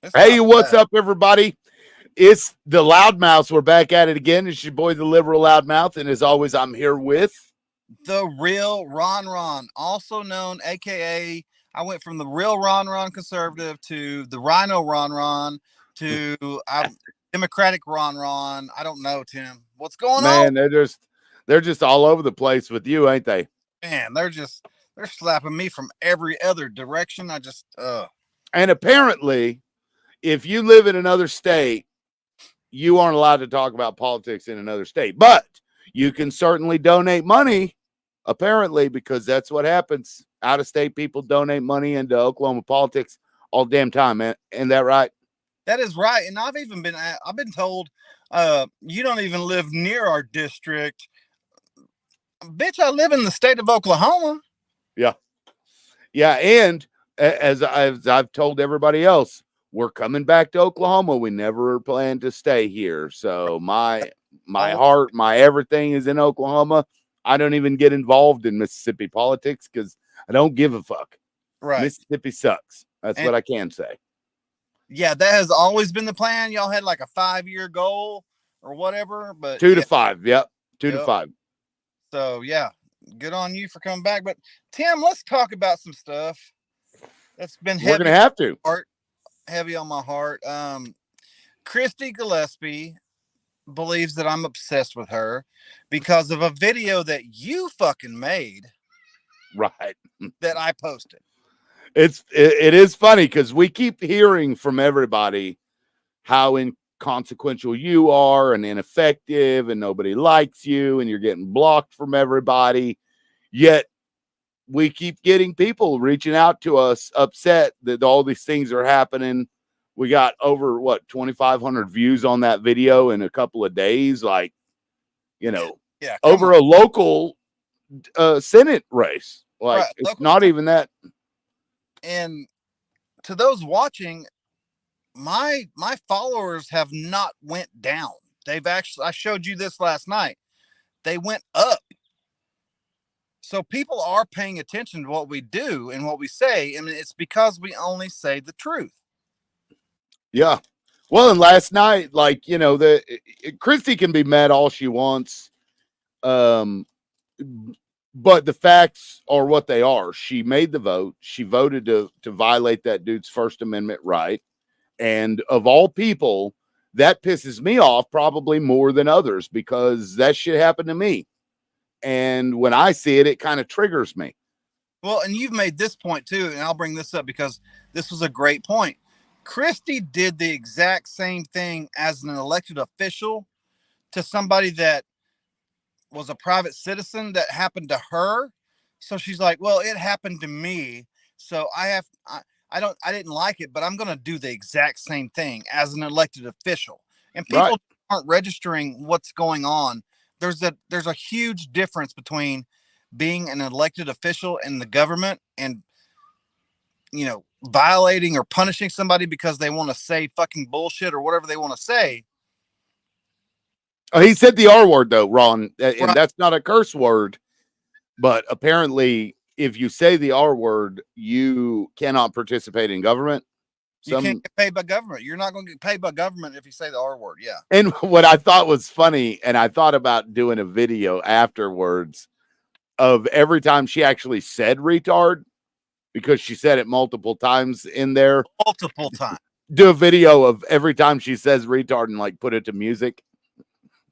It's Hey, not what's bad. up, everybody? It's the Loudmouths. We're back at it again. It's your boy, the Liberal Loudmouth, and as always, I'm here with. The real Ron, also known, aka, I went from the real Ron conservative to the Rhino Ron to Democratic Ron. I don't know, Tim. What's going on? Man, they're just all over the place with you, ain't they? Man, they're slapping me from every other direction. I just And apparently, if you live in another state, you aren't allowed to talk about politics in another state, but you can certainly donate money. Apparently, because that's what happens. Out of state people donate money into Oklahoma politics all damn time, man. Ain't that right? that is right. And I've been told you don't even live near our district. Bitch, I live in the state of Oklahoma. Yeah. Yeah. And as I've told everybody else, we're coming back to Oklahoma. We never planned to stay here. So my heart, my everything is in Oklahoma. I don't even get involved in Mississippi politics because I don't give a fuck. Right. Mississippi sucks. That's And what I can say. yeah, that has always been the plan. Y'all had like a 5-year goal or whatever, but 2 to 5. Yep. 2 to 5. So yeah, good on you for coming back. But Tim, let's talk about some stuff that's been We're heavy gonna have to. heavy on my heart. Christi Gillespie believes that I'm obsessed with her because of a video that you fucking made Right. that I posted. It is funny because we keep hearing from everybody how inconsequential you are and ineffective and nobody likes you and you're getting blocked from everybody. Yet we keep getting people reaching out to us upset that all these things are happening. We got over 2,500 views on that video in a couple of days. Like, Yeah, over on. a local Senate race. Like, Right, it's local. not even that. And to those watching, my followers have not went down. They've actually, I showed you this last night. They went up. So people are paying attention to what we do and what we say. I mean, it's because we only say the truth. Yeah. Well, and last night, like, Christi can be mad all she wants. But the facts are what they are. She made the vote. She voted to violate that dude's First Amendment right. And of all people, that pisses me off probably more than others because that shit happened to me. And when I see it, it kind of triggers me. Well, and you've made this point too, and I'll bring this up because this was a great point. Christi did the exact same thing as an elected official to somebody that was a private citizen that happened to her. So she's like, well, it happened to me. So I didn't like it, but I'm going to do the exact same thing as an elected official. And people Right. aren't registering what's going on. There's a huge difference between being an elected official in the government and, violating or punishing somebody because they want to say fucking bullshit or whatever they want to say. Oh, he said the R word, though, Ron. And Right. that's not a curse word. But apparently, if you say the R word, you cannot participate in government. You can't get paid by government. You're not going to get paid by government if you say the R word. Yeah. And what I thought was funny, and I thought about doing a video afterwards of every time she actually said retard, because she said it multiple times in there. Multiple times. Do a video of every time she says retard and like put it to music.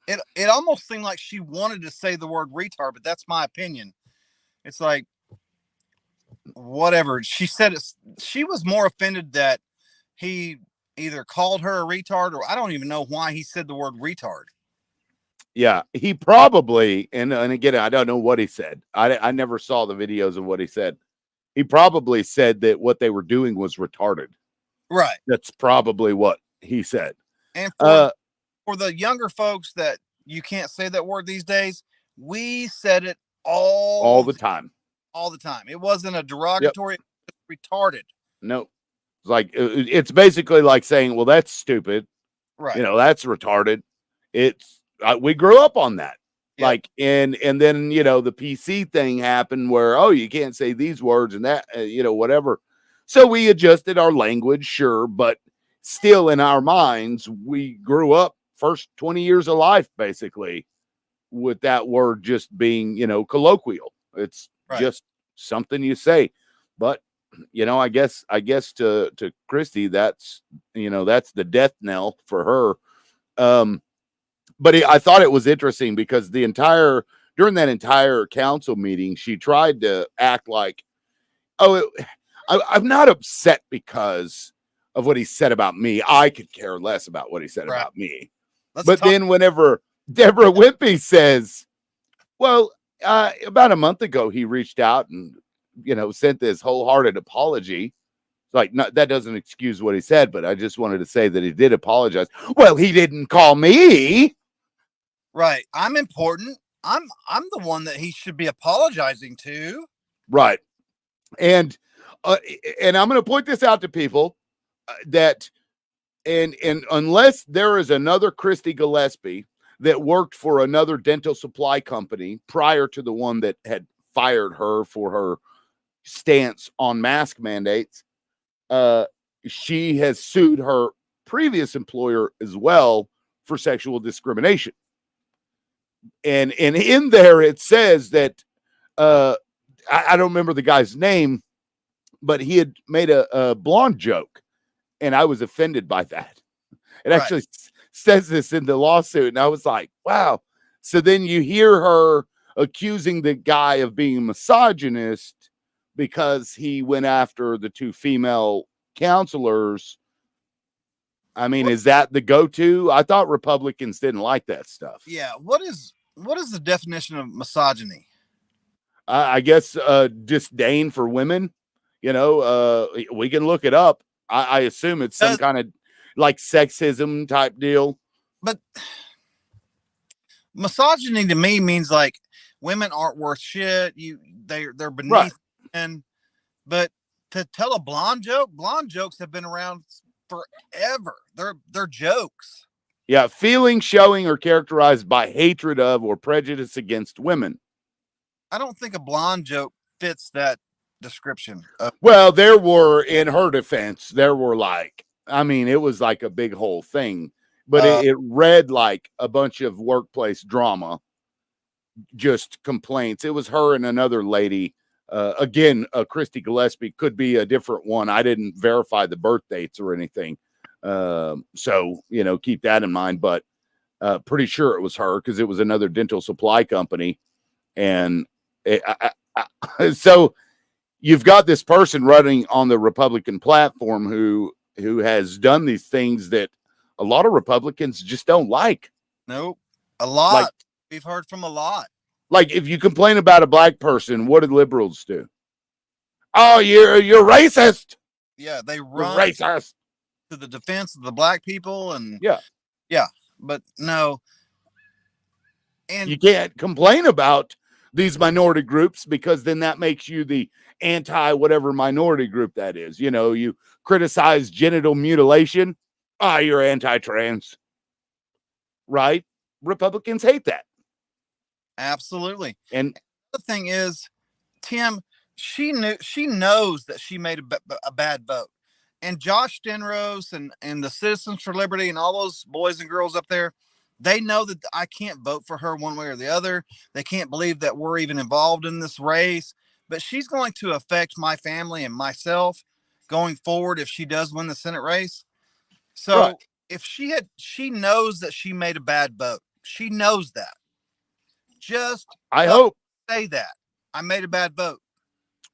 It almost seemed like she wanted to say the word retard, but that's my opinion. It's like, whatever. She said she was more offended that he either called her a retard or I don't even know why he said the word retard. Yeah, he probably, and again, I don't know what he said. I never saw the videos of what he said. He probably said that what they were doing was retarded. Right. That's probably what he said. And for the younger folks that you can't say that word these days, we said it all the time. All the time. It wasn't a derogatory, retarded. No, it's like it's basically like saying, "Well, that's stupid." Right. That's retarded. It's we grew up on that. Yep. Like and then the PC thing happened where you can't say these words and that whatever. So we adjusted our language, sure, but still in our minds, we grew up first 20 years of life, basically, with that word just being, colloquial. It's Right. just something you say. But, I guess to Christy, that's the death knell for her. But I thought it was interesting because during that entire council meeting, she tried to act like, I'm not upset because of what he said about me. I could care less about what he said Right. about me. Let's But talk. then whenever Deborah Wimpy says, well, about a month ago, he reached out and, sent this wholehearted apology. Like, no, that doesn't excuse what he said, but I just wanted to say that he did apologize. Well, he didn't call me. Right. I'm important. I'm the one that he should be apologizing to. Right. And I'm going to point this out to people that, and unless there is another Christi Gillespie that worked for another dental supply company prior to the one that had fired her for her stance on mask mandates, she has sued her previous employer as well for sexual discrimination. And in there it says that I don't remember the guy's name, but he had made a blonde joke, and I was offended by that. It actually says this in the lawsuit, and I was like, wow. So then you hear her accusing the guy of being misogynist because he went after the two female counselors. I mean, is that the go-to? I thought Republicans didn't like that stuff. Yeah. What is the definition of misogyny? I guess disdain for women. We can look it up. I assume it's some kind of like sexism type deal. But misogyny to me means like women aren't worth shit. They're beneath men. But to tell a blonde jokes have been around forever. They're jokes. Yeah, feeling, showing, or characterized by hatred of or prejudice against women. I don't think a blonde joke fits that description. Well, there were, in her defense, there were it was like a big whole thing, but it read like a bunch of workplace drama, just complaints. It was her and another lady. Again, Christi Gillespie, could be a different one. I didn't verify the birth dates or anything. So, keep that in mind, but pretty sure it was her because it was another dental supply company. And so you've got this person running on the Republican platform who has done these things that a lot of Republicans just don't like. Nope. A lot. We've heard from a lot. Like, if you complain about a black person, what do liberals do? Oh, you're racist. Yeah, they run racist to the defense of the black people, and yeah. But no, and you can't complain about these minority groups because then that makes you the anti whatever minority group that is. You criticize genital mutilation. You're anti-trans, right? Republicans hate that. Absolutely. And the thing is, Tim, she knows that she made a bad vote, and Josh Stenrose and the Citizens for Liberty and all those boys and girls up there, they know that I can't vote for her one way or the other. They can't believe that we're even involved in this race, but she's going to affect my family and myself going forward if she does win the Senate race. So if she knows that she made a bad vote. She knows that. I hope say that I made a bad vote.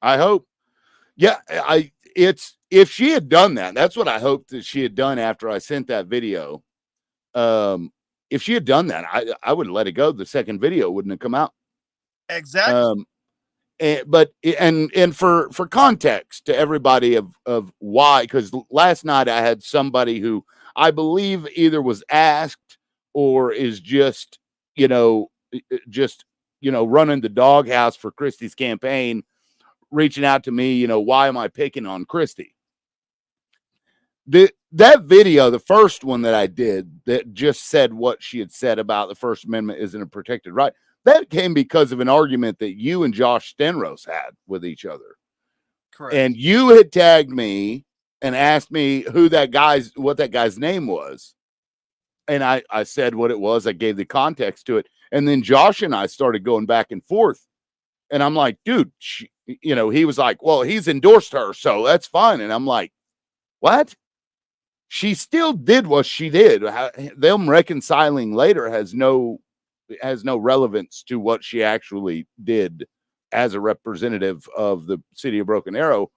I hope. Yeah, if she had done that, that's what I hoped that she had done after I sent that video. If she had done that, I would let it go. The second video wouldn't have come out. Exactly. And for context to everybody of why, because last night I had somebody who I believe either was asked or is just running the doghouse for Christie's campaign, reaching out to me, why am I picking on Christi? That video, the first one that I did that just said what she had said about the First Amendment isn't a protected right, that came because of an argument that you and Josh Stenrose had with each other. Correct. And you had tagged me and asked me what that guy's name was. And I said what it was. I gave the context to it. And then Josh and I started going back and forth. And I'm like, dude, he was like, well, he's endorsed her, so that's fine. And I'm like, what? She still did what she did. Them reconciling later has no relevance to what she actually did as a representative of the city of Broken Arrow.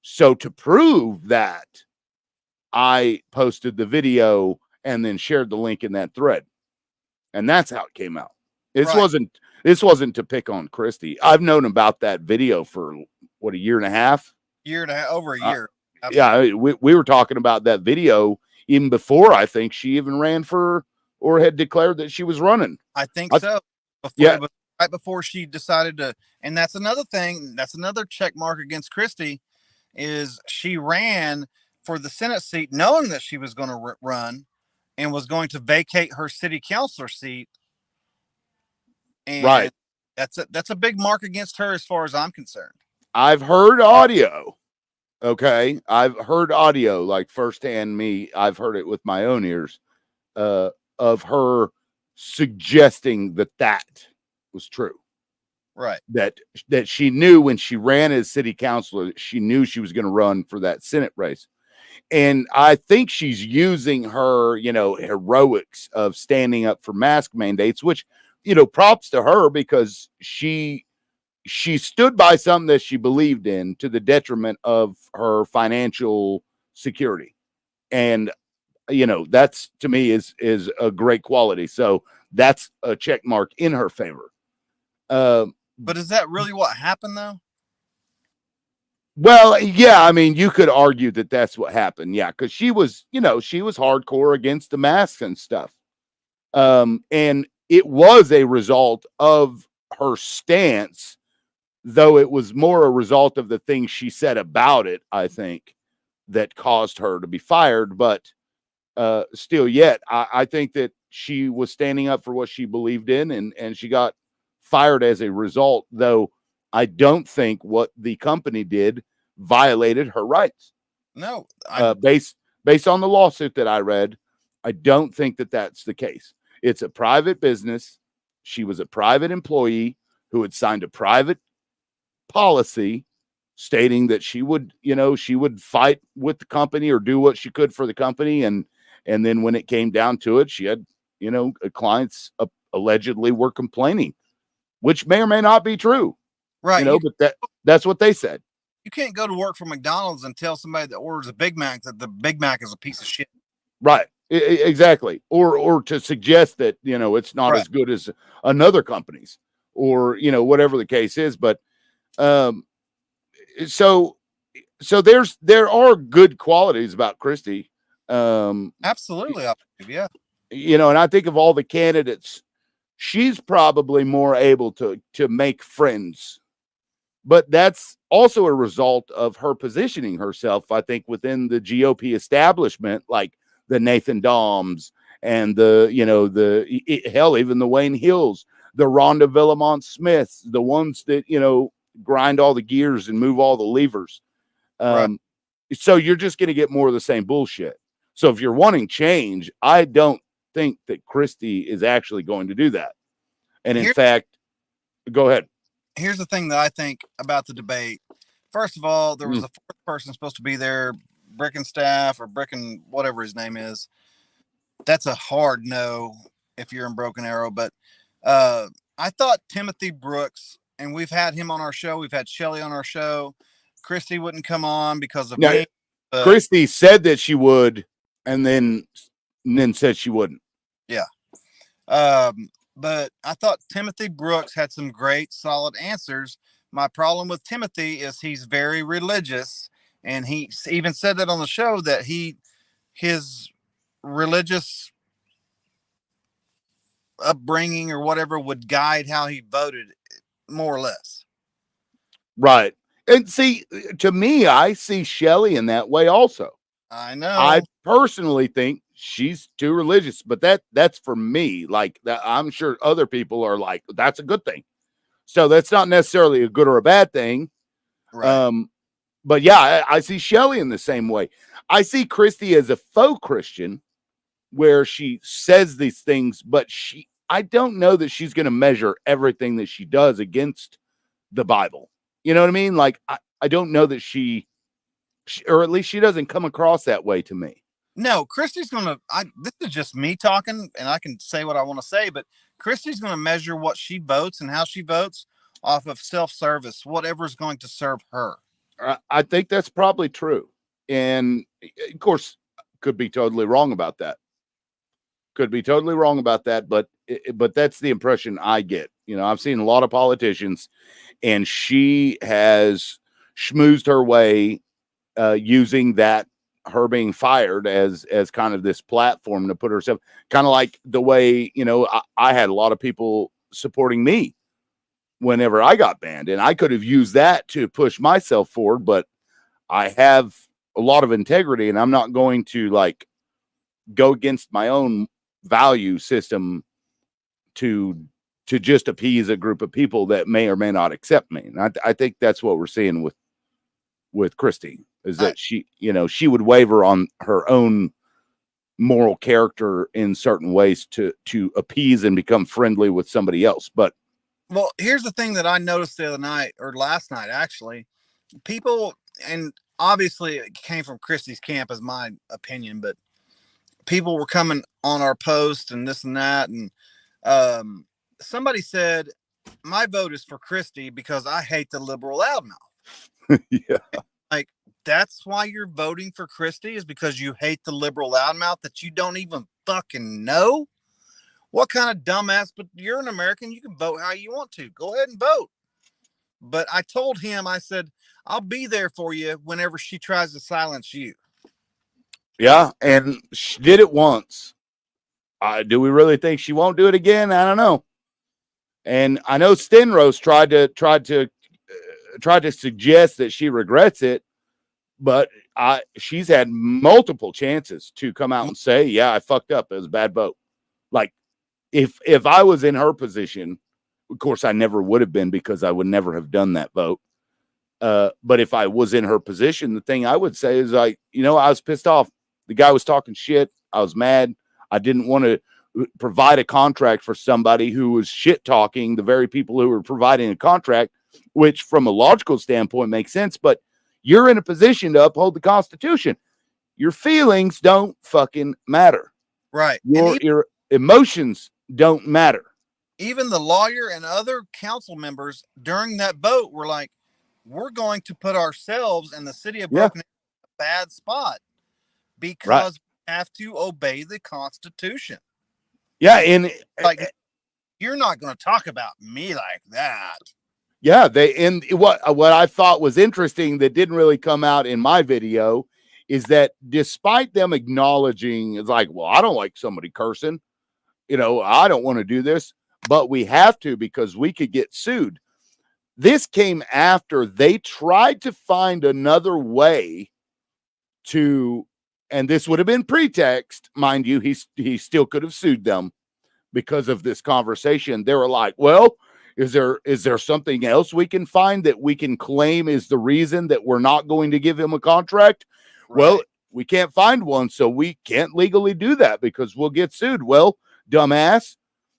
So to prove that, I posted the video and then shared the link in that thread. And that's how it came out. This wasn't to pick on Christi. I've known about that video for what, a year and a half? Over a year. Yeah, we were talking about that video even before I think she even ran for or had declared that she was running. I think so. It was right before she decided to, and that's another thing. That's another check mark against Christi, is she ran for the Senate seat knowing that she was going to run and was going to vacate her city councilor seat. And right. That's a big mark against her as far as I'm concerned. I've heard audio. Okay. I've heard audio like firsthand I've heard it with my own ears of her suggesting that was true. Right. That she knew when she ran as city councilor, she knew she was going to run for that Senate race. And I think she's using her, heroics of standing up for mask mandates, which, props to her, because she stood by something that she believed in to the detriment of her financial security. And, that's, to me, is a great quality. So that's a check mark in her favor. But is that really what happened, though? Well, yeah, I mean, you could argue that that's what happened. Yeah, because she was hardcore against the masks and stuff. And it was a result of her stance, though it was more a result of the things she said about it, I think, that caused her to be fired. But still yet, I think that she was standing up for what she believed in, and she got fired as a result, though I don't think what the company did violated her rights. No. Based on the lawsuit that I read, I don't think that that's the case. It's a private business. She was a private employee who had signed a private policy stating that she would fight with the company or do what she could for the company. And then when it came down to it, she had, clients allegedly were complaining, which may or may not be true. Right. But that's what they said. You can't go to work for McDonald's and tell somebody that orders a Big Mac that the Big Mac is a piece of shit. Right. Exactly. Or to suggest that, it's not as good as another company's, or, whatever the case is. But so there are good qualities about Christi. Absolutely. Yeah. And I think of all the candidates, she's probably more able to make friends, but that's also a result of her positioning herself, I think, within the GOP establishment, like the Nathan Doms and hell, even the Wayne Hills, the Rhonda Villamont Smiths, the ones that, grind all the gears and move all the levers. So you're just going to get more of the same bullshit. So if you're wanting change, I don't think that Christi is actually going to do that. And in fact, go ahead. Here's the thing that I think about the debate. First of all, there was a fourth person supposed to be there, Brickenstaff or Bricken, whatever his name is. That's a hard no if you're in Broken Arrow. But I thought Timothy Brooks, and we've had him on our show. We've had Shelly on our show. Christi wouldn't come on because of me. Christi said that she would, and then said she wouldn't. Yeah. But I thought Timothy Brooks had some great, solid answers. My problem with Timothy is he's very religious, and he even said that on the show that his religious upbringing or whatever would guide how he voted, more or less. Right. And see, to me, I see Shelly in that way also. I know. I personally think she's too religious, but that's for me. Like, that, I'm sure other people are like, that's a good thing. So that's not necessarily a good or a bad thing. Right. But yeah, I see Shelley in the same way. I see Christy as a faux Christian where she says these things, but I don't know that she's going to measure everything that she does against the Bible. You know what I mean? Like, I don't know that she, or at least she doesn't come across that way to me. No, Christy's gonna. This is just me talking, and I can say what I want to say. But Christy's gonna measure what she votes and how she votes off of self-service, whatever's going to serve her. I think that's probably true, and of course, could be totally wrong about that. Could be totally wrong about that, but that's the impression I get. You know, I've seen a lot of politicians, and she has schmoozed her way using that, her being fired as kind of this platform to put herself, kind of like the way, you know, I had a lot of people supporting me whenever I got banned, and I could have used that to push myself forward, but I have a lot of integrity, and I'm not going to like go against my own value system to just appease a group of people that may or may not accept me. And I think that's what we're seeing with Christy, is that she, you know, she would waver on her own moral character in certain ways to appease and become friendly with somebody else. But well, here's the thing that I noticed the other night, or last night actually. People, and obviously it came from Christy's camp, as my opinion, but people were coming on our post and this and that, and somebody said my vote is for Christy because I hate the liberal loudmouth. yeah, Like, that's why you're voting for Christy, is because you hate the liberal loudmouth that you don't even fucking know? What kind of dumbass? But you're an American. You can vote how you want to. Go ahead and vote. But I told him, I said, I'll be there for you whenever she tries to silence you. yeah, and she did it once. Do we really think she won't do it again? I don't know. And I know Stenrose tried to suggest that she regrets it, but she's had multiple chances to come out and say, yeah, I fucked up. It was a bad vote. Like, if I was in her position, of course I never would have been, because I would never have done that vote. But if I was in her position, the thing I would say is, like, you know, I was pissed off. The guy was talking shit. I was mad. I didn't want to provide a contract for somebody who was shit talking the very people who were providing a contract, which from a logical standpoint makes sense. But you're in a position to uphold the Constitution. Your feelings don't fucking matter. Right. Your emotions don't matter. Even the lawyer and other council members during that vote were like, we're going to put ourselves in the city of Broken in a bad spot because we have to obey the Constitution. Yeah, and like, you're not going to talk about me like that. Yeah, and what I thought was interesting that didn't really come out in my video is that despite them acknowledging, it's like, well, I don't like somebody cursing, you know, I don't want to do this, but we have to because we could get sued. This came after they tried to find another way to, and this would have been pretext, mind you, he still could have sued them because of this conversation. They were like, well, is there something else we can find that we can claim is the reason that we're not going to give him a contract? Right. Well, we can't find one, so we can't legally do that because we'll get sued. Well, dumbass,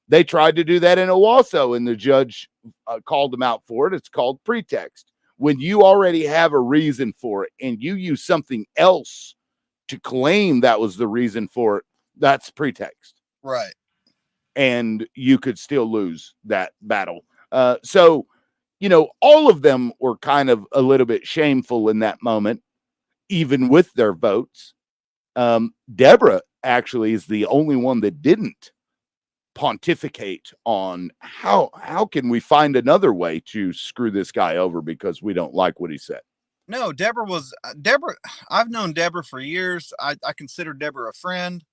they tried to do that in Owasso, and the judge called them out for it. It's called pretext. When you already have a reason for it and you use something else to claim that was the reason for it, that's pretext. Right. And you could still lose that battle. So, you know, all of them were kind of a little bit shameful in that moment, even with their votes. Deborah actually is the only one that didn't pontificate on how can we find another way to screw this guy over because we don't like what he said. No, Deborah. I've known Deborah for years. I consider Deborah a friend.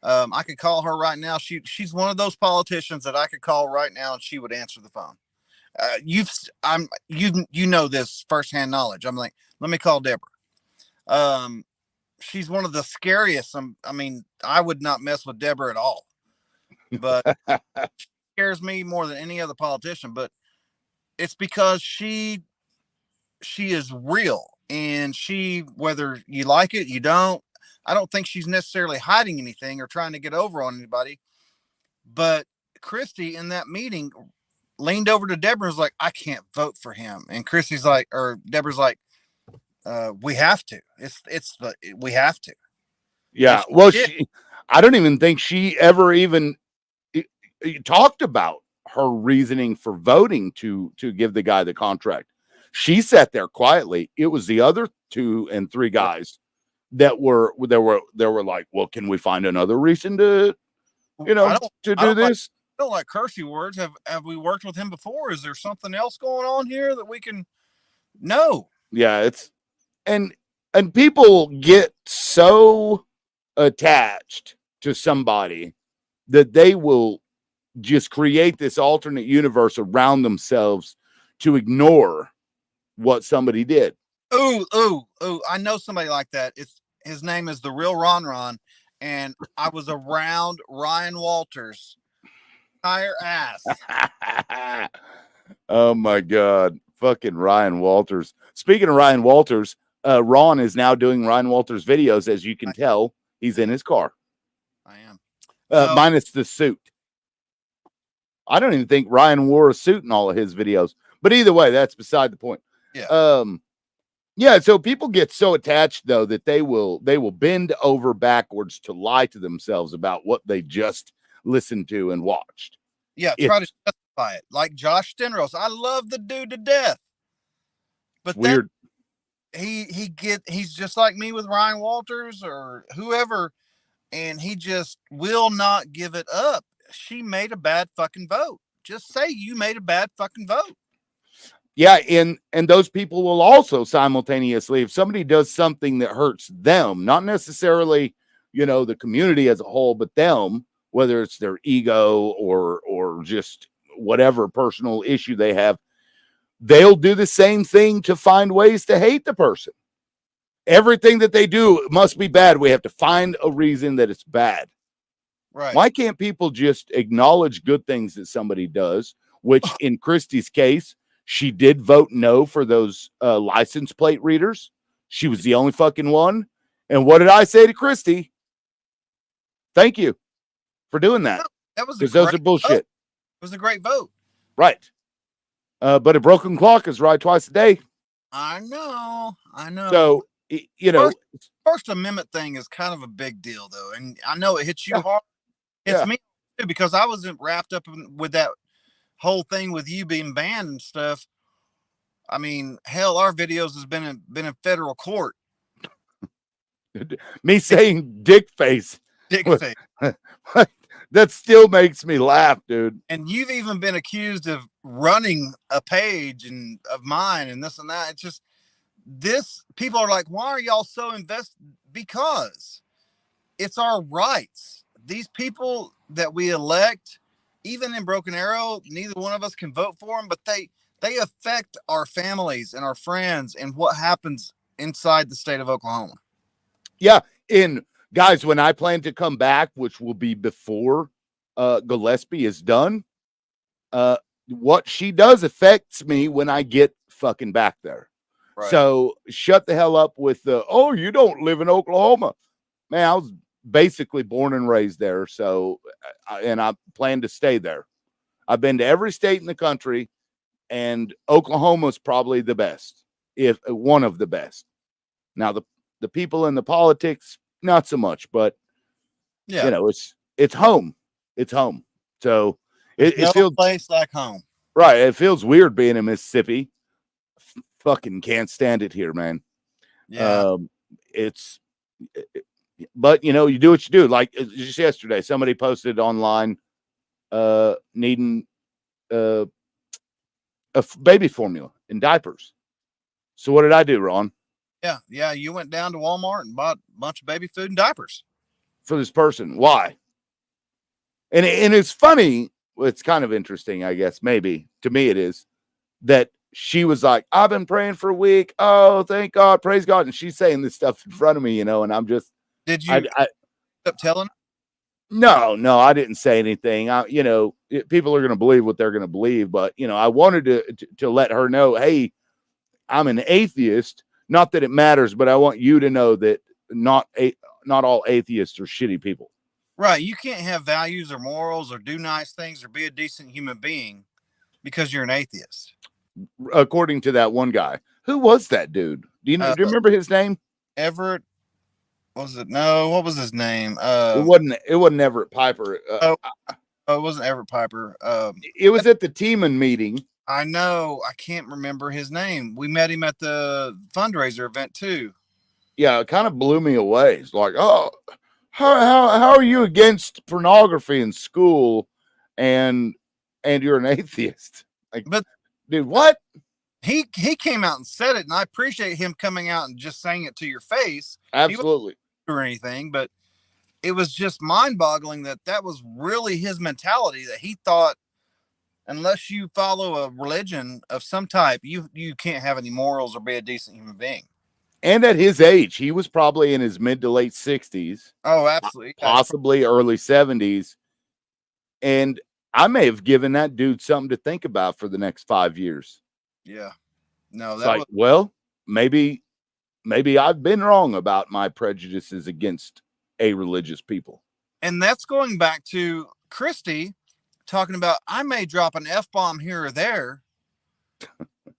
I could call her right now. She's one of those politicians that I could call right now and she would answer the phone. You know this firsthand knowledge. I'm like, let me call Deborah. She's one of the scariest. I mean, I would not mess with Deborah at all, but she scares me more than any other politician. But it's because she is real. and she, whether you like it, you don't, I don't think she's necessarily hiding anything or trying to get over on anybody. But Christi in that meeting leaned over to Deborah and was like, I can't vote for him. And Christi's like, or Deborah's like, we have to. We have to. Yeah. Well, I don't even think she ever even talked about her reasoning for voting to give the guy the contract. She sat there quietly. It was the other 2 and 3 guys that were like, well, can we find another reason to, to do this? I don't like cursey words. Have we worked with him before? Is there something else going on here that we can? No. Yeah, it's and people get so attached to somebody that they will just create this alternate universe around themselves to ignore what somebody did. Ooh! I know somebody like that. His name is the real Ron, and I was around Ryan Walters' entire ass. Oh my God, fucking Ryan Walters. Speaking of Ryan Walters, Ron is now doing Ryan Walters videos. As you can tell, he's in his car. I am. Minus the suit. I don't even think Ryan wore a suit in all of his videos. But either way, that's beside the point. Yeah. Yeah, so people get so attached though that they will bend over backwards to lie to themselves about what they just listened to and watched. Yeah, try to justify it. Like Josh Stenros. I love the dude to death. But weird. He's just like me with Ryan Walters or whoever, and he just will not give it up. She made a bad fucking vote. Just say you made a bad fucking vote. Yeah, and those people will also simultaneously, if somebody does something that hurts them, not necessarily, the community as a whole, but them, whether it's their ego or just whatever personal issue they have, they'll do the same thing to find ways to hate the person. Everything that they do must be bad. We have to find a reason that it's bad. Right. Why can't people just acknowledge good things that somebody does, which in Christi's case, she did vote no for those license plate readers. She was the only fucking one. And what did I say to Christi? Thank you for doing that. That was because those are bullshit. Vote. It was a great vote. Right. But a broken clock is right twice a day. I know. So, First Amendment thing is kind of a big deal, though. And I know it hits you hard. It's me, too, because I wasn't wrapped up with that whole thing with you being banned and stuff. I mean, hell, our videos has been in federal court. Me saying dick face. That still makes me laugh, dude. And you've even been accused of running a page of mine and this and that. It's just people are like, why are y'all so invested? Because it's our rights. These people that we elect, even in Broken Arrow, neither one of us can vote for them, but they affect our families and our friends and what happens inside the state of Oklahoma. Yeah. Guys, when I plan to come back, which will be before Gillespie is done, what she does affects me when I get fucking back there. Right. So shut the hell up with you don't live in Oklahoma. Man, I was basically born and raised there. So, and I plan to stay there. I've been to every state in the country, and Oklahoma is probably the best, if one of the best. Now, the people in the politics, not so much, but it's home. It's home. So it feels place like home. Right. It feels weird being in Mississippi. Fucking can't stand it here, man. Yeah. But you do what you do. Like just yesterday, somebody posted online needing a baby formula and diapers. So what did I do, Ron? Yeah. You went down to Walmart and bought a bunch of baby food and diapers for this person. Why? And it's funny. It's kind of interesting, I guess. Maybe to me it is that she was like, "I've been praying for a week. Oh, thank God, praise God." And she's saying this stuff in front of me, and I'm just. Did you end up telling? No, I didn't say anything. People are going to believe what they're going to believe, but I wanted to let her know, hey, I'm an atheist. Not that it matters, but I want you to know that not all atheists are shitty people. Right. You can't have values or morals or do nice things or be a decent human being because you're an atheist. According to that one guy. Who was that dude? Do you know? Do you remember his name? Everett, was it? No, what was his name? It wasn't Everett Piper. It wasn't Everett Piper. It was at the Teeman meeting. I know. I can't remember his name. We met him at the fundraiser event too. Yeah, it kind of blew me away. It's like, oh, how are you against pornography in school, and you're an atheist? Like, but dude, what? He came out and said it, and I appreciate him coming out and just saying it to your face. Absolutely. Or anything, but it was just mind-boggling that was really his mentality, that he thought unless you follow a religion of some type, you can't have any morals or be a decent human being. And at his age, he was probably in his mid to late 60s. Oh, absolutely. Possibly early 70s. And I may have given that dude something to think about for the next 5 years. Yeah. No, that well, maybe I've been wrong about my prejudices against a religious people. And that's going back to Christi talking about, I may drop an F-bomb here or there.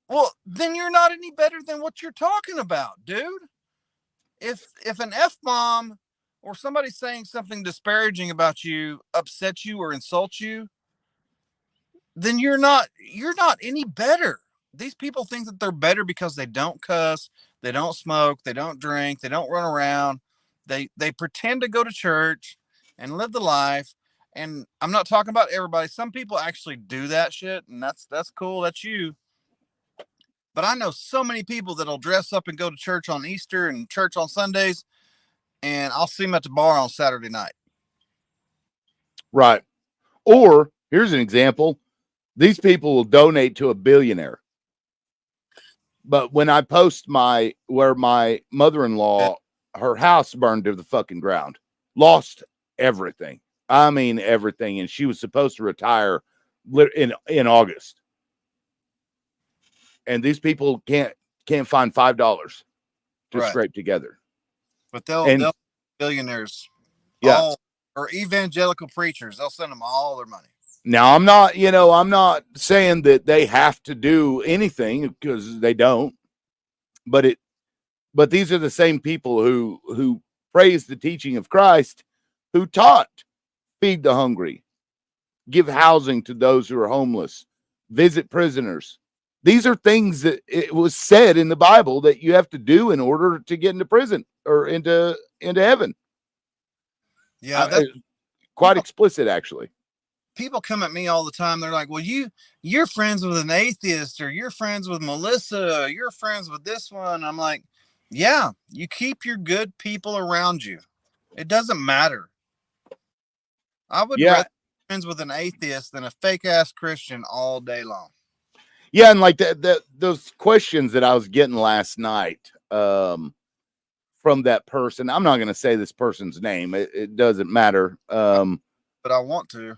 Well, then you're not any better than what you're talking about, dude. If an F-bomb or somebody saying something disparaging about you upsets you or insults you, then you're not any better. These people think that they're better because they don't cuss, they don't smoke, they don't drink, they don't run around. They pretend to go to church and live the life. And I'm not talking about everybody. Some people actually do that shit, and that's cool. That's you. But I know so many people that'll dress up and go to church on Easter and church on Sundays, and I'll see them at the bar on Saturday night. Right. Or here's an example. These people will donate to a billionaire. But when I post where my mother-in-law, her house burned to the fucking ground, lost everything. I mean, everything. And she was supposed to retire in August. And these people can't find $5 to scrape together. But they'll billionaires, yeah, or evangelical preachers, they'll send them all their money. Now I'm not saying that they have to do anything, because they don't. But these are the same people who praise the teaching of Christ, who taught feed the hungry, give housing to those who are homeless, visit prisoners. These are things that it was said in the Bible that you have to do in order to get into prison or into heaven. Yeah, that's quite explicit, actually. People come at me all the time. They're like, well, you're friends with an atheist, or you're friends with Melissa, or you're friends with this one. I'm like, yeah, you keep your good people around you. It doesn't matter. I would rather be friends with an atheist than a fake ass Christian all day long. Yeah, and like those questions that I was getting last night from that person. I'm not going to say this person's name. It doesn't matter. But I want to.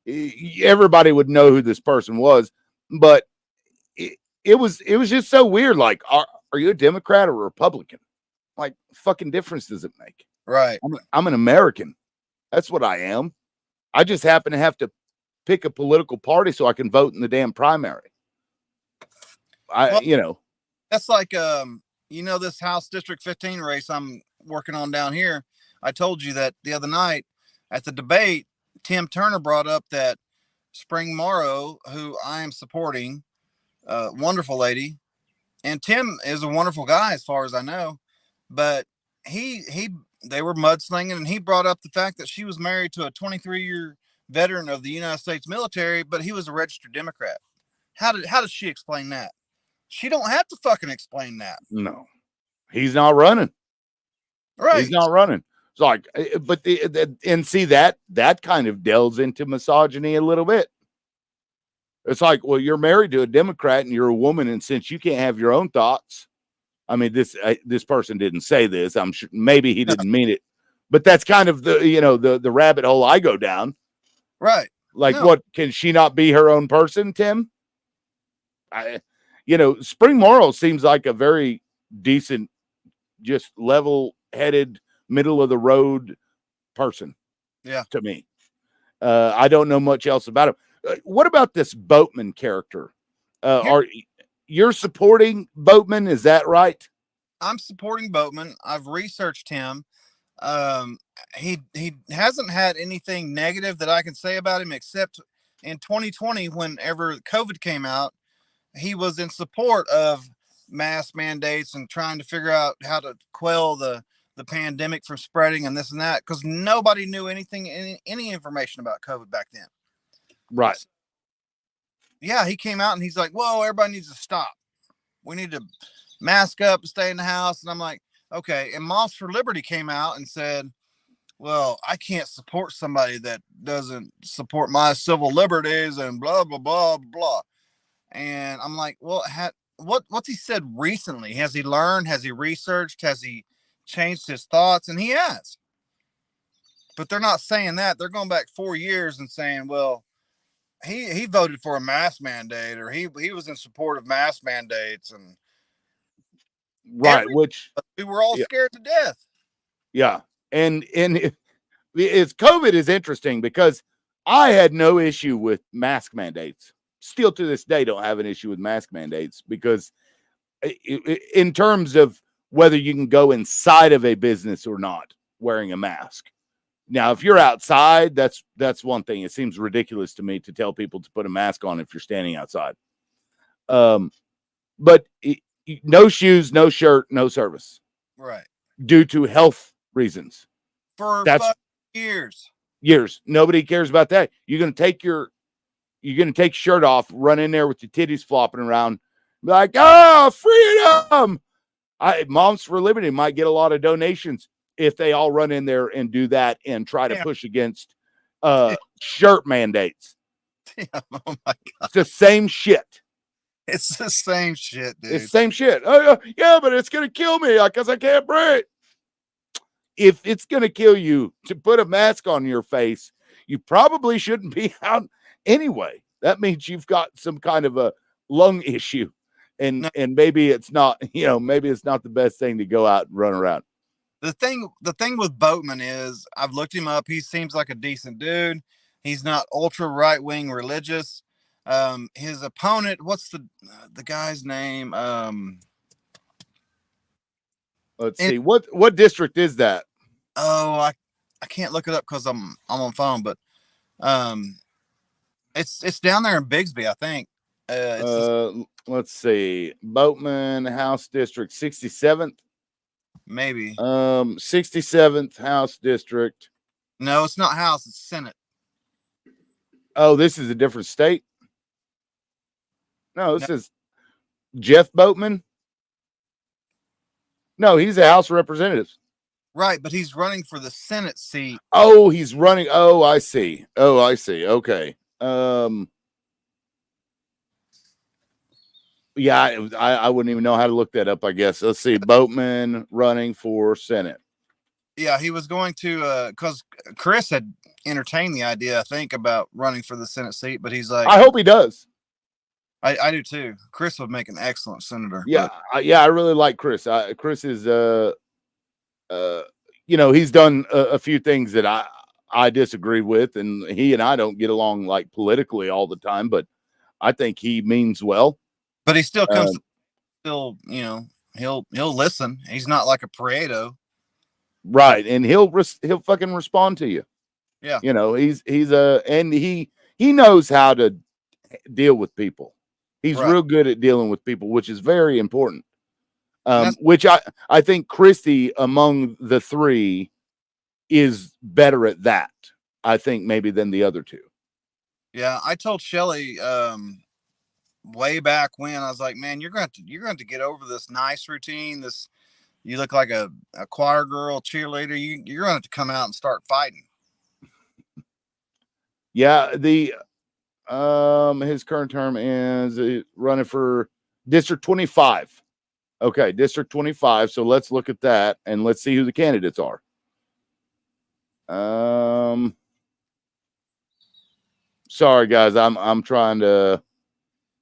Everybody would know who this person was, but it was just so weird. Like, are you a Democrat or a Republican? Like, fucking difference does it make? Right. I'm an American. That's what I am. I just happen to have to pick a political party so I can vote in the damn primary. That's like this House District 15 race I'm working on down here. I told you that the other night at the debate, Tim Turner brought up that Spring Morrow, who I am supporting, wonderful lady, and Tim is a wonderful guy as far as I know, but they were mudslinging, and he brought up the fact that she was married to a 23-year veteran of the United States military, but he was a registered Democrat. How does she explain that? She don't have to fucking explain that. No, he's not running. Right. He's not running. It's like, but and see that kind of delves into misogyny a little bit. It's like, well, you're married to a Democrat and you're a woman, and since you can't have your own thoughts, I mean, this person didn't say this. I'm sure maybe he didn't mean it, but that's kind of the rabbit hole I go down. Right. Like, what, can she not be her own person, Tim? Spring Morrow seems like a very decent, just level-headed, middle of the road person. Yeah. To me, I don't know much else about him. What about this Boatman character? You're supporting Boatman? Is that right? I'm supporting Boatman. I've researched him. He hasn't had anything negative that I can say about him, except in 2020, whenever COVID came out, he was in support of mask mandates and trying to figure out how to quell the pandemic from spreading and this and that, because nobody knew anything, any information about COVID back then. Right. So, yeah, he came out and he's like, whoa, everybody needs to stop. We need to mask up and stay in the house. And I'm like, okay. And Moms for Liberty came out and said, well, I can't support somebody that doesn't support my civil liberties and blah, blah, blah, blah. And I'm like, well, what's he said recently? Has he learned? Has he researched? Has he changed his thoughts? And he has. But they're not saying that. They're going back 4 years and saying, well, he voted for a mask mandate, or he was in support of mask mandates, and right, which we were all scared to death. Yeah, and it's COVID is interesting because I had no issue with mask mandates. Still to this day, don't have an issue with mask mandates because, in terms of whether you can go inside of a business or not wearing a mask. Now, if you're outside, that's one thing. It seems ridiculous to me to tell people to put a mask on if you're standing outside. But no shoes, no shirt, no service. Right. Due to health reasons. For years. Nobody cares about that. You're gonna take your shirt off, run in there with your titties flopping around, be like, oh, freedom. Moms for Liberty might get a lot of donations if they all run in there and do that and try to push against shirt mandates. Oh my God. It's the same shit. It's the same shit, dude. It's the same shit. Yeah, but it's gonna kill me because I can't breathe. If it's gonna kill you to put a mask on your face, you probably shouldn't be out anyway. That means you've got some kind of a lung issue, and maybe it's not. Maybe it's not the best thing to go out and run around. The thing with Boatman is I've looked him up. He seems like a decent dude. He's not ultra right wing religious. His opponent, what's the guy's name? Let's see. What district is that? Oh, I can't look it up because I'm on phone, but it's down there in Bigsby, I think. Let's see. Boatman House District 67th. Maybe. 67th House District. No, it's not House, it's Senate. Oh, this is a different state? No, this is Jeff Boatman. No, he's a House of Representatives. Right, but he's running for the Senate seat. Oh, he's running. Oh, I see. Okay. Yeah, I wouldn't even know how to look that up, I guess. Let's see. Boatman running for Senate. Yeah, he was going to, because Chris had entertained the idea, I think, about running for the Senate seat, but he's like, I hope he does. I do too. Chris would make an excellent senator. Yeah, I really like Chris. Chris is, he's done a few things that I disagree with, and he and I don't get along like politically all the time, but I think he means well. But he still comes, he'll listen. He's not like a Pareto. Right, and he'll fucking respond to you. Yeah. And he knows how to deal with people. He's real good at dealing with people, which is very important. Which I think Christi among the three is better at that, I think, maybe than the other two. Yeah, I told Shelly way back when, I was like, man, you're going to get over this nice routine. You look like a choir girl, cheerleader. You're going to have to come out and start fighting. Yeah, his current term is running for District 25. Okay, District 25. So let's look at that and let's see who the candidates are. Sorry guys, I'm trying to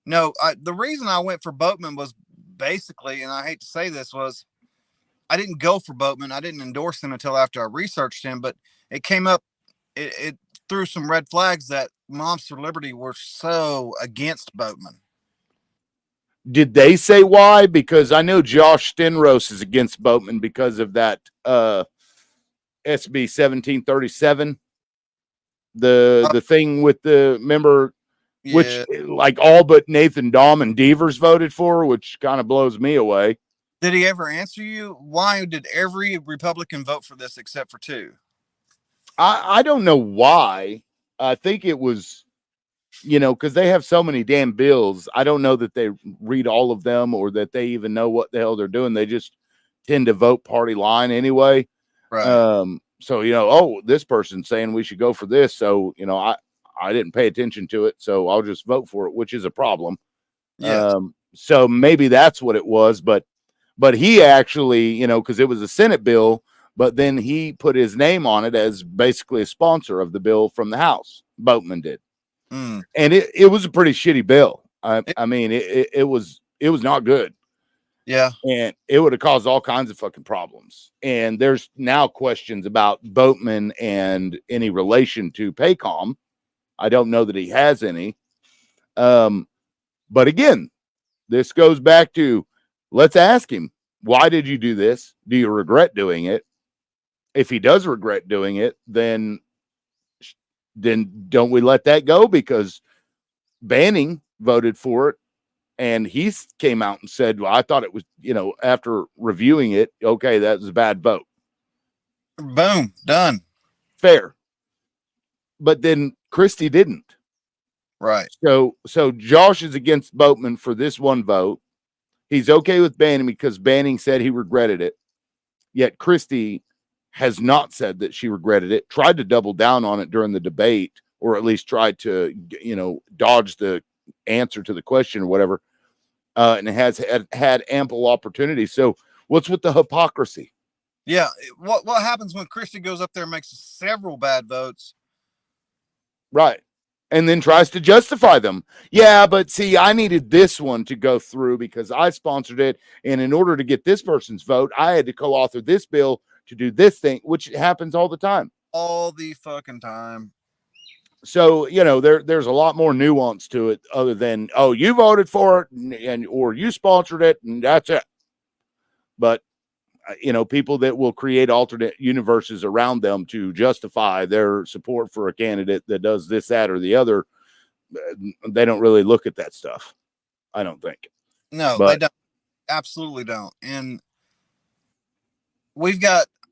No, the reason I went for Boatman was basically, and I hate to say this, was I didn't go for Boatman. I didn't endorse him until after I researched him, but it came up, it threw some red flags that Moms for Liberty were so against Boatman. Did they say why? Because I know Josh Stenros is against Boatman because of that SB 1737, the thing with the member, which Yeah. like all but Nathan Dahm and Devers voted for, which kind of blows me away. Did he ever answer you? Why did every Republican vote for this except for two? I don't know why. I think it was, because they have so many damn bills. I don't know that they read all of them or that they even know what the hell they're doing. They just tend to vote party line anyway. Right. So, oh, this person's saying we should go for this. So, I didn't pay attention to it. So I'll just vote for it, which is a problem. Yes. So maybe that's what it was. But he actually, because it was a Senate bill, but then he put his name on it as basically a sponsor of the bill from the House. Boatman did. Mm. And it was a pretty shitty bill. It, I mean, it was not good. yeah. And it would have caused all kinds of fucking problems. And there's now questions about Boatman and any relation to Paycom. I don't know that he has any. But again, this goes back to, let's ask him, why did you do this? Do you regret doing it? If he does regret doing it, then don't we let that go? Because Banning voted for it, and he came out and said, well, I thought it was, after reviewing it, okay, that was a bad vote. Boom. Done. Fair. But then Christi didn't. Right. So Josh is against Boatman for this one vote. He's okay with Banning because Banning said he regretted it. Yet Christi has not said that she regretted it, tried to double down on it during the debate, or at least tried to, dodge the answer to the question or whatever. And has had ample opportunity. So what's with the hypocrisy? Yeah. What happens when Christi goes up there and makes several bad votes? Right. And then tries to justify them. Yeah, but see, I needed this one to go through because I sponsored it. And in order to get this person's vote, I had to co-author this bill to do this thing, which happens all the time. All the fucking time. So, there's a lot more nuance to it other than, oh, you voted for it or you sponsored it and that's it. But, people that will create alternate universes around them to justify their support for a candidate that does this, that, or the other, they don't really look at that stuff. I don't think. No, but they don't. Absolutely don't. And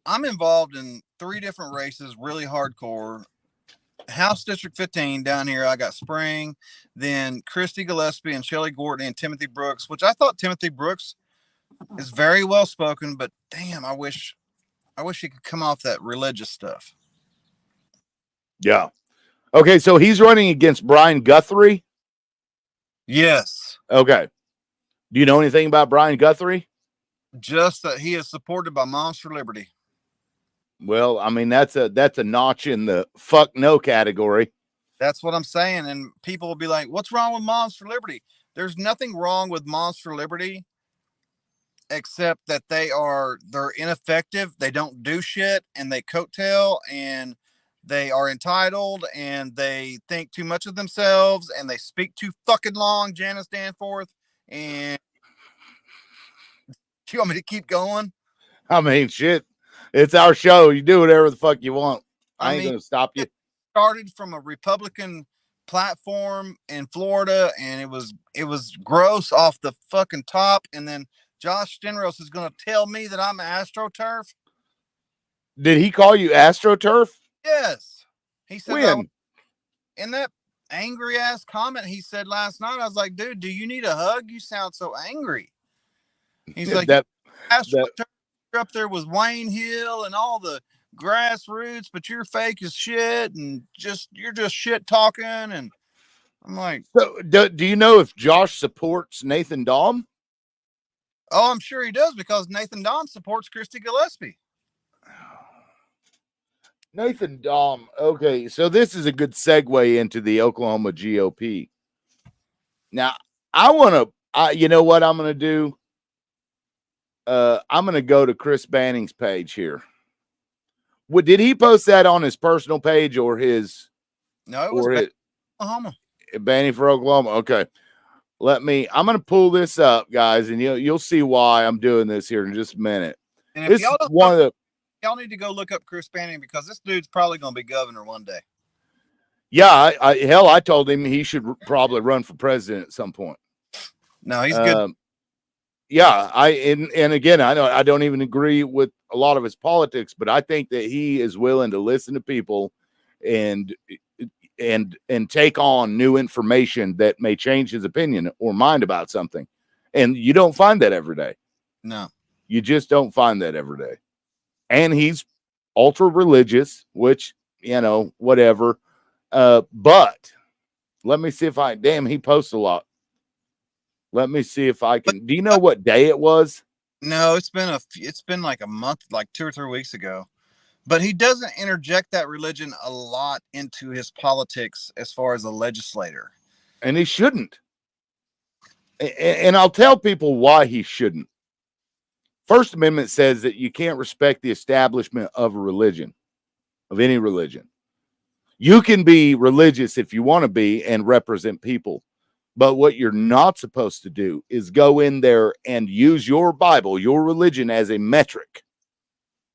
I'm involved in 3 different races, really hardcore. House District 15 down here, I got Spring, then Christi Gillespie and Shelley Gorton and Timothy Brooks, which I thought Timothy Brooks is very well spoken, but damn, I wish he could come off that religious stuff. Yeah. Okay, so he's running against Brian Guthrie. Yes. Okay. Do you know anything about Brian Guthrie? Just that he is supported by Moms for Liberty. Well, I mean, that's a notch in the fuck no category. That's what I'm saying. And people will be like, what's wrong with Moms for Liberty? There's nothing wrong with Moms for Liberty, except that they're ineffective. They don't do shit and they coattail and they are entitled and they think too much of themselves and they speak too fucking long, Janice Danforth. And do you want me to keep going? I mean, shit. It's our show. You do whatever the fuck you want. I ain't gonna stop you. Started from a Republican platform in Florida, and it was gross off the fucking top. And then Josh Stenros is going to tell me that I'm AstroTurf. Did he call you AstroTurf? Yes, he said when. In that angry ass comment he said last night. I was like, dude, do you need a hug? You sound so angry. He's like, AstroTurf up there with Wayne Hill and all the grassroots, but you're fake as shit and you're just shit talking. And I'm like, so do you know if Josh supports Nathan Dahm? Oh, I'm sure he does because Nathan Dahm supports Christi Gillespie. Nathan Dahm. Okay, so this is a good segue into the Oklahoma GOP. Now, I want to, you know what I'm going to do? I'm going to go to Chris Banning's page here. Did he post that on his personal page or his? No, it was Oklahoma. Banning for Oklahoma. Okay. I'm going to pull this up, guys, and you'll see why I'm doing this here in just a minute. And if This y'all is don't one of the, y'all need to go look up Chris Banning because this dude's probably going to be governor one day. yeah, I told him he should probably run for president at some point. No, he's good. Yeah, and again, I don't even agree with a lot of his politics, but I think that he is willing to listen to people and take on new information that may change his opinion or mind about something. And you don't find that every day. No. You just don't find that every day. And he's ultra religious, which, whatever. But let me see if he posts a lot. Let me see if I can. Do you know what day it was? No, it's been like a month, like 2 or 3 weeks ago. But he doesn't interject that religion a lot into his politics as far as a legislator. And he shouldn't. And I'll tell people why he shouldn't. First Amendment says that you can't respect the establishment of a religion, of any religion. You can be religious if you want to be and represent people. But what you're not supposed to do is go in there and use your Bible, your religion, as a metric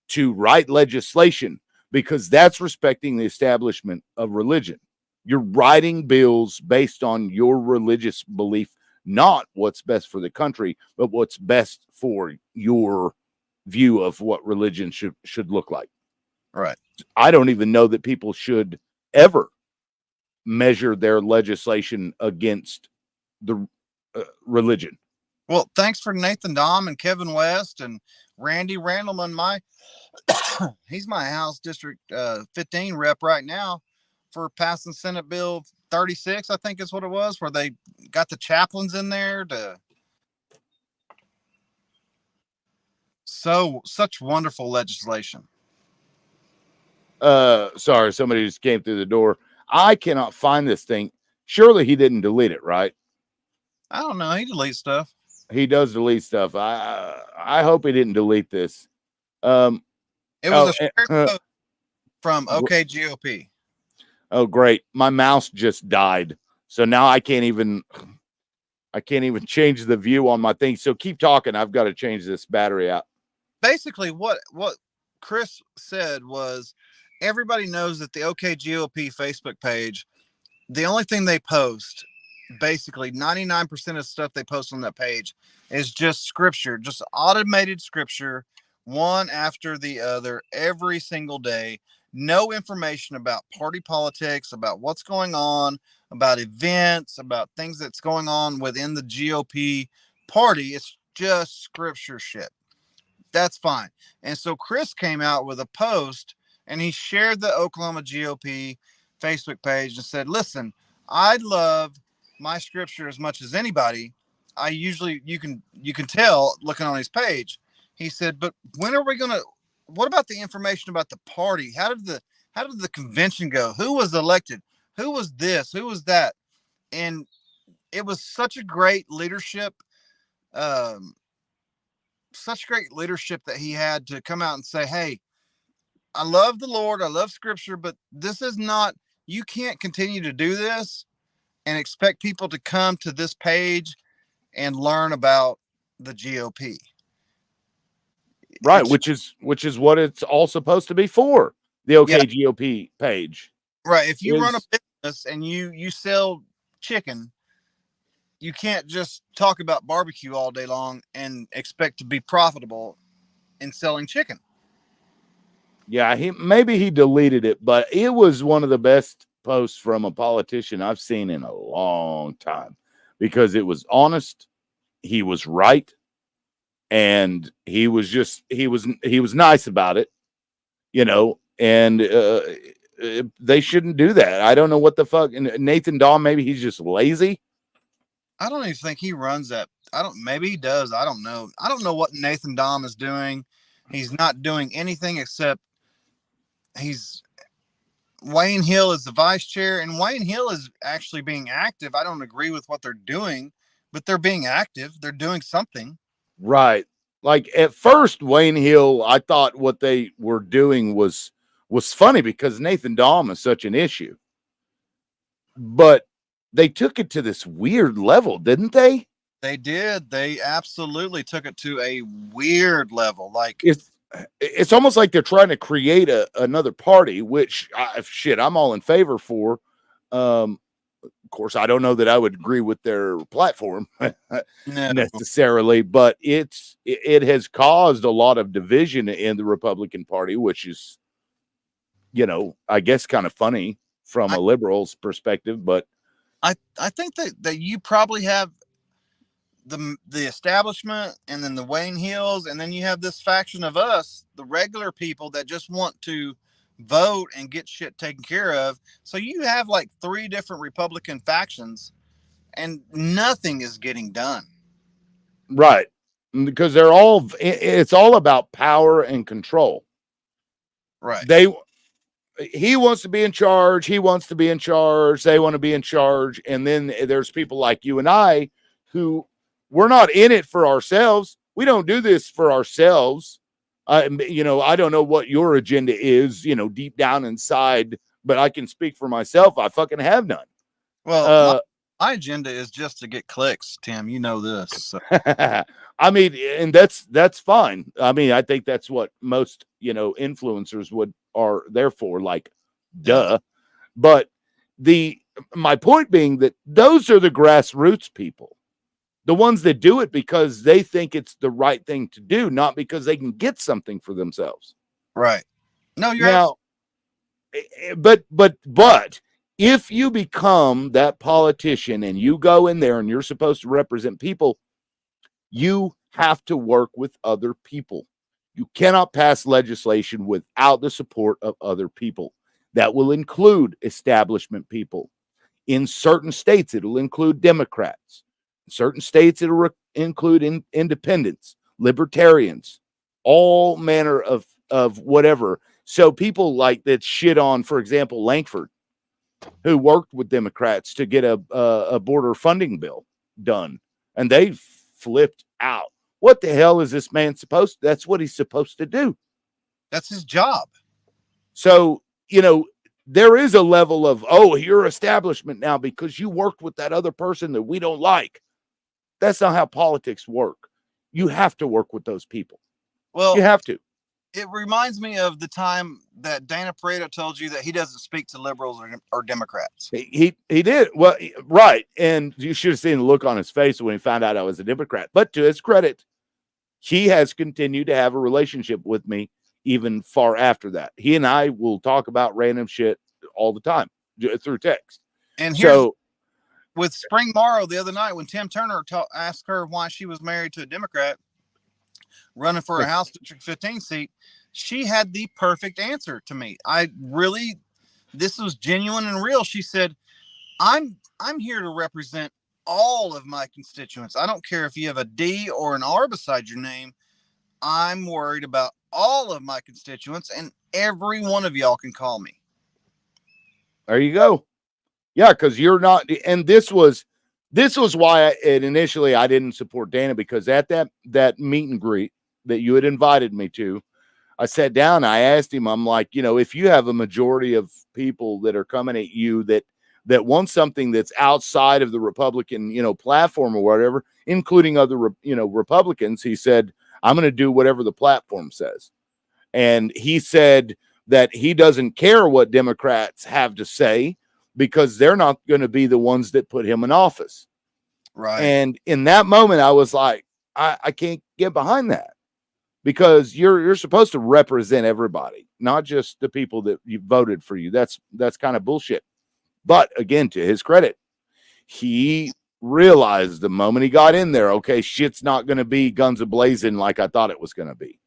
to write legislation, because that's respecting the establishment of religion. You're writing bills based on your religious belief, not what's best for the country, but what's best for your view of what religion should look like. Right. I don't even know that people should ever measure their legislation against the religion. Well, thanks for Nathan Dahm and Kevin West and Randy Randleman. He's my House District 15 rep right now for passing Senate Bill 36, I think is what it was, where they got the chaplains in there such wonderful legislation. Sorry, somebody just came through the door. I cannot find this thing. Surely he didn't delete it, right? I don't know. He deletes stuff. He does delete stuff. I hope he didn't delete this. It was a shared post from OKGOP. Oh, great. My mouse just died. So now I can't even change the view on my thing. So keep talking. I've got to change this battery out. Basically, what Chris said was everybody knows that the OKGOP Facebook page, the only thing they post, basically 99% of stuff they post on that page is just scripture, just automated scripture, one after the other, every single day. No information about party politics, about what's going on, about events, about things that's going on within the GOP party. It's just scripture shit. That's fine. And so Chris came out with a post and he shared the Oklahoma GOP Facebook page and said, listen, I love my scripture as much as anybody. I usually, you can tell looking on his page. He said, but when are we going to, what about the information about the party? How did the convention go? Who was elected? Who was this? Who was that? And it was such a great leadership, that he had to come out and say, hey, I love the Lord. I love scripture, but this is not, you can't continue to do this and expect people to come to this page and learn about the GOP. Right, which is what it's all supposed to be for, the OKGOP page. Right. If you run a business and you sell chicken, you can't just talk about barbecue all day long and expect to be profitable in selling chicken. Yeah, maybe he deleted it, but it was one of the best posts from a politician I've seen in a long time, because it was honest, he was right, and he was nice about it, and they shouldn't do that. I don't know what the fuck. And Nathan Dahm, maybe he's just lazy. I don't even think he runs that. Maybe he does. I don't know. I don't know what Nathan Dahm is doing. He's not doing anything except Wayne Hill is the vice chair, and Wayne Hill is actually being active. I don't agree with what they're doing, but they're being active. They're doing something. Right. Like at first, Wayne Hill, I thought what they were doing was funny because Nathan Dahm is such an issue. But they took it to this weird level, didn't they? They did. They absolutely took it to a weird level. Like It's almost like they're trying to create another party, which I'm all in favor for. Of course, I don't know that I would agree with their platform no. necessarily, but it has caused a lot of division in the Republican Party, which is, I guess kind of funny from a liberal's perspective. But I think that you probably have the establishment, and then the Wayne Hills, and then you have this faction of us, the regular people that just want to vote and get shit taken care of. So you have like 3 different Republican factions, and nothing is getting done. Right. Because it's all about power and control. Right. He wants to be in charge. He wants to be in charge. They want to be in charge. And then there's people like you and I who we're not in it for ourselves. We don't do this for ourselves. I don't know what your agenda is, deep down inside, but I can speak for myself. I fucking have none. Well, my agenda is just to get clicks, Tim. You know this. So. I mean, and that's fine. I mean, I think that's what most, influencers are there for, like, duh. But my point being that those are the grassroots people. The ones that do it because they think it's the right thing to do, not because they can get something for themselves. Right. No, you're now, but if you become that politician and you go in there and you're supposed to represent people, you have to work with other people. You cannot pass legislation without the support of other people. That will include establishment people. In certain states, it'll include Democrats. In certain states, it'll include independents, libertarians, all manner of whatever. So people like that shit on, for example, Lankford, who worked with Democrats to get a border funding bill done, and they flipped out. What the hell is this man supposed to? That's what he's supposed to do. That's his job. So, there is a level of, you're establishment now because you worked with that other person that we don't like. That's not how politics work. You have to work with those people. Well, you have to. It reminds me of the time that Dana Pareto told you that he doesn't speak to liberals or Democrats. He did. Well, right. And you should have seen the look on his face when he found out I was a Democrat. But to his credit, he has continued to have a relationship with me even far after that. He and I will talk about random shit all the time through text. And so with Spring Morrow the other night, when Tim Turner asked her why she was married to a Democrat running for a House District 15 seat, she had the perfect answer to me. This was genuine and real. She said, I'm here to represent all of my constituents. I don't care if you have a D or an R beside your name. I'm worried about all of my constituents, and every one of y'all can call me. There you go. Yeah, because you're not, and this was why initially I didn't support Dana, because at that meet and greet that you had invited me to, I sat down, I asked him, I'm like, if you have a majority of people that are coming at you that want something that's outside of the Republican, platform or whatever, including other, Republicans, he said, I'm going to do whatever the platform says. And he said that he doesn't care what Democrats have to say because they're not going to be the ones that put him in office. Right. And in that moment, I was like, I can't get behind that, because you're supposed to represent everybody, not just the people that you voted for you. That's kind of bullshit. But again, to his credit, he realized the moment he got in there, okay, shit's not going to be guns a-blazing like I thought it was going to be.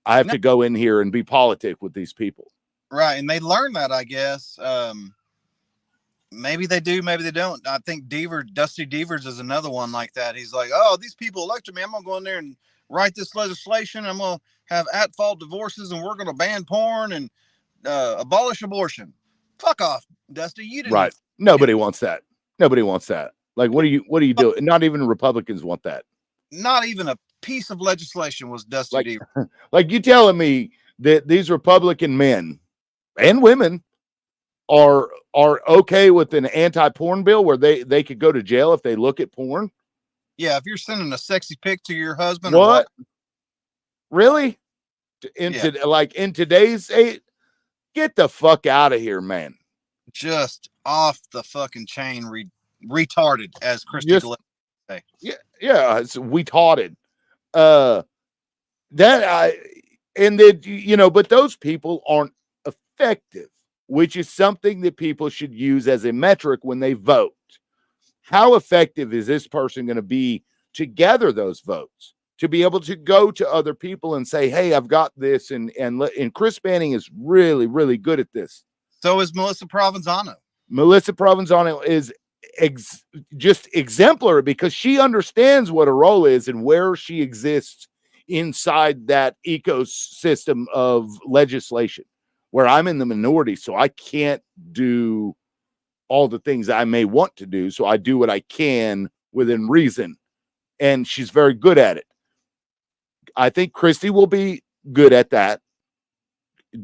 I have to go in here and be politic with these people. Right. And they learn that, I guess. Maybe they do, maybe they don't. I think Dusty Devers is another one like that. He's like, these people elected me. I'm going to go in there and write this legislation. I'm going to have at-fault divorces, and we're going to ban porn and abolish abortion. Fuck off, Dusty. You didn't. Right. Nobody wants that. Nobody wants that. Like, what do you do? And not even Republicans want that. Not even a piece of legislation was Dusty D. Like you telling me that these Republican men and women are okay with an anti-porn bill where they could go to jail if they look at porn? Yeah, if you're sending a sexy pic to your husband, What? Or Really? In today's age, get the fuck out of here, man. Just off the fucking chain, retarded, as Christi Gillespie say. Yeah, it's retarded. But those people aren't effective, which is something that people should use as a metric when they vote. How effective is this person going to be to gather those votes, to be able to go to other people and say, hey, I've got this. And Chris Banning is really, really good at this. So is Melissa Provenzano. Melissa Provenzano is just exemplary because she understands what her role is and where she exists inside that ecosystem of legislation, where I'm in the minority. So I can't do all the things I may want to do. So I do what I can within reason. And she's very good at it. I think Christi will be good at that.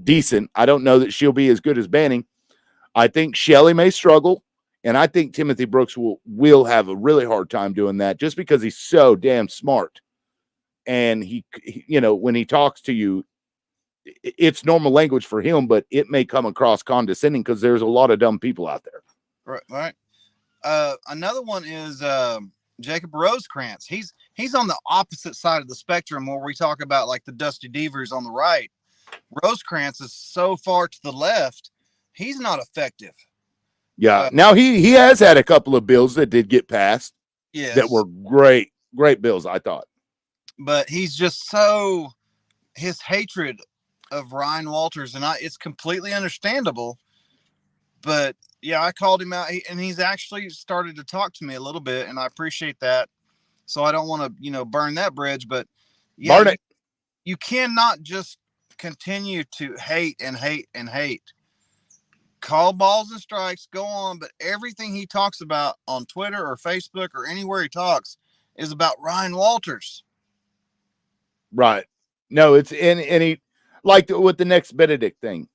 Decent. I don't know that she'll be as good as Banning. I think Shelley may struggle. And I think Timothy Brooks will have a really hard time doing that just because he's so damn smart. And he when he talks to you, it's normal language for him, but it may come across condescending because there's a lot of dumb people out there. Right. Another one is Jacob Rosecrans. He's on the opposite side of the spectrum where we talk about like the Dusty Devers on the right. Rosecrans is so far to the left, he's not effective. Yeah. Now he has had a couple of bills that did get passed. Yes. That were great bills, I thought. But he's just his hatred of Ryan Walters, and it's completely understandable. But yeah, I called him out, and he's actually started to talk to me a little bit, and I appreciate that. So I don't want to, burn that bridge, but yeah, burn it. You cannot just continue to hate and hate and hate. Call balls and strikes, go on, but everything he talks about on Twitter or Facebook or anywhere he talks is about Ryan Walters. Right. No, it's in any like with the next Benedict thing.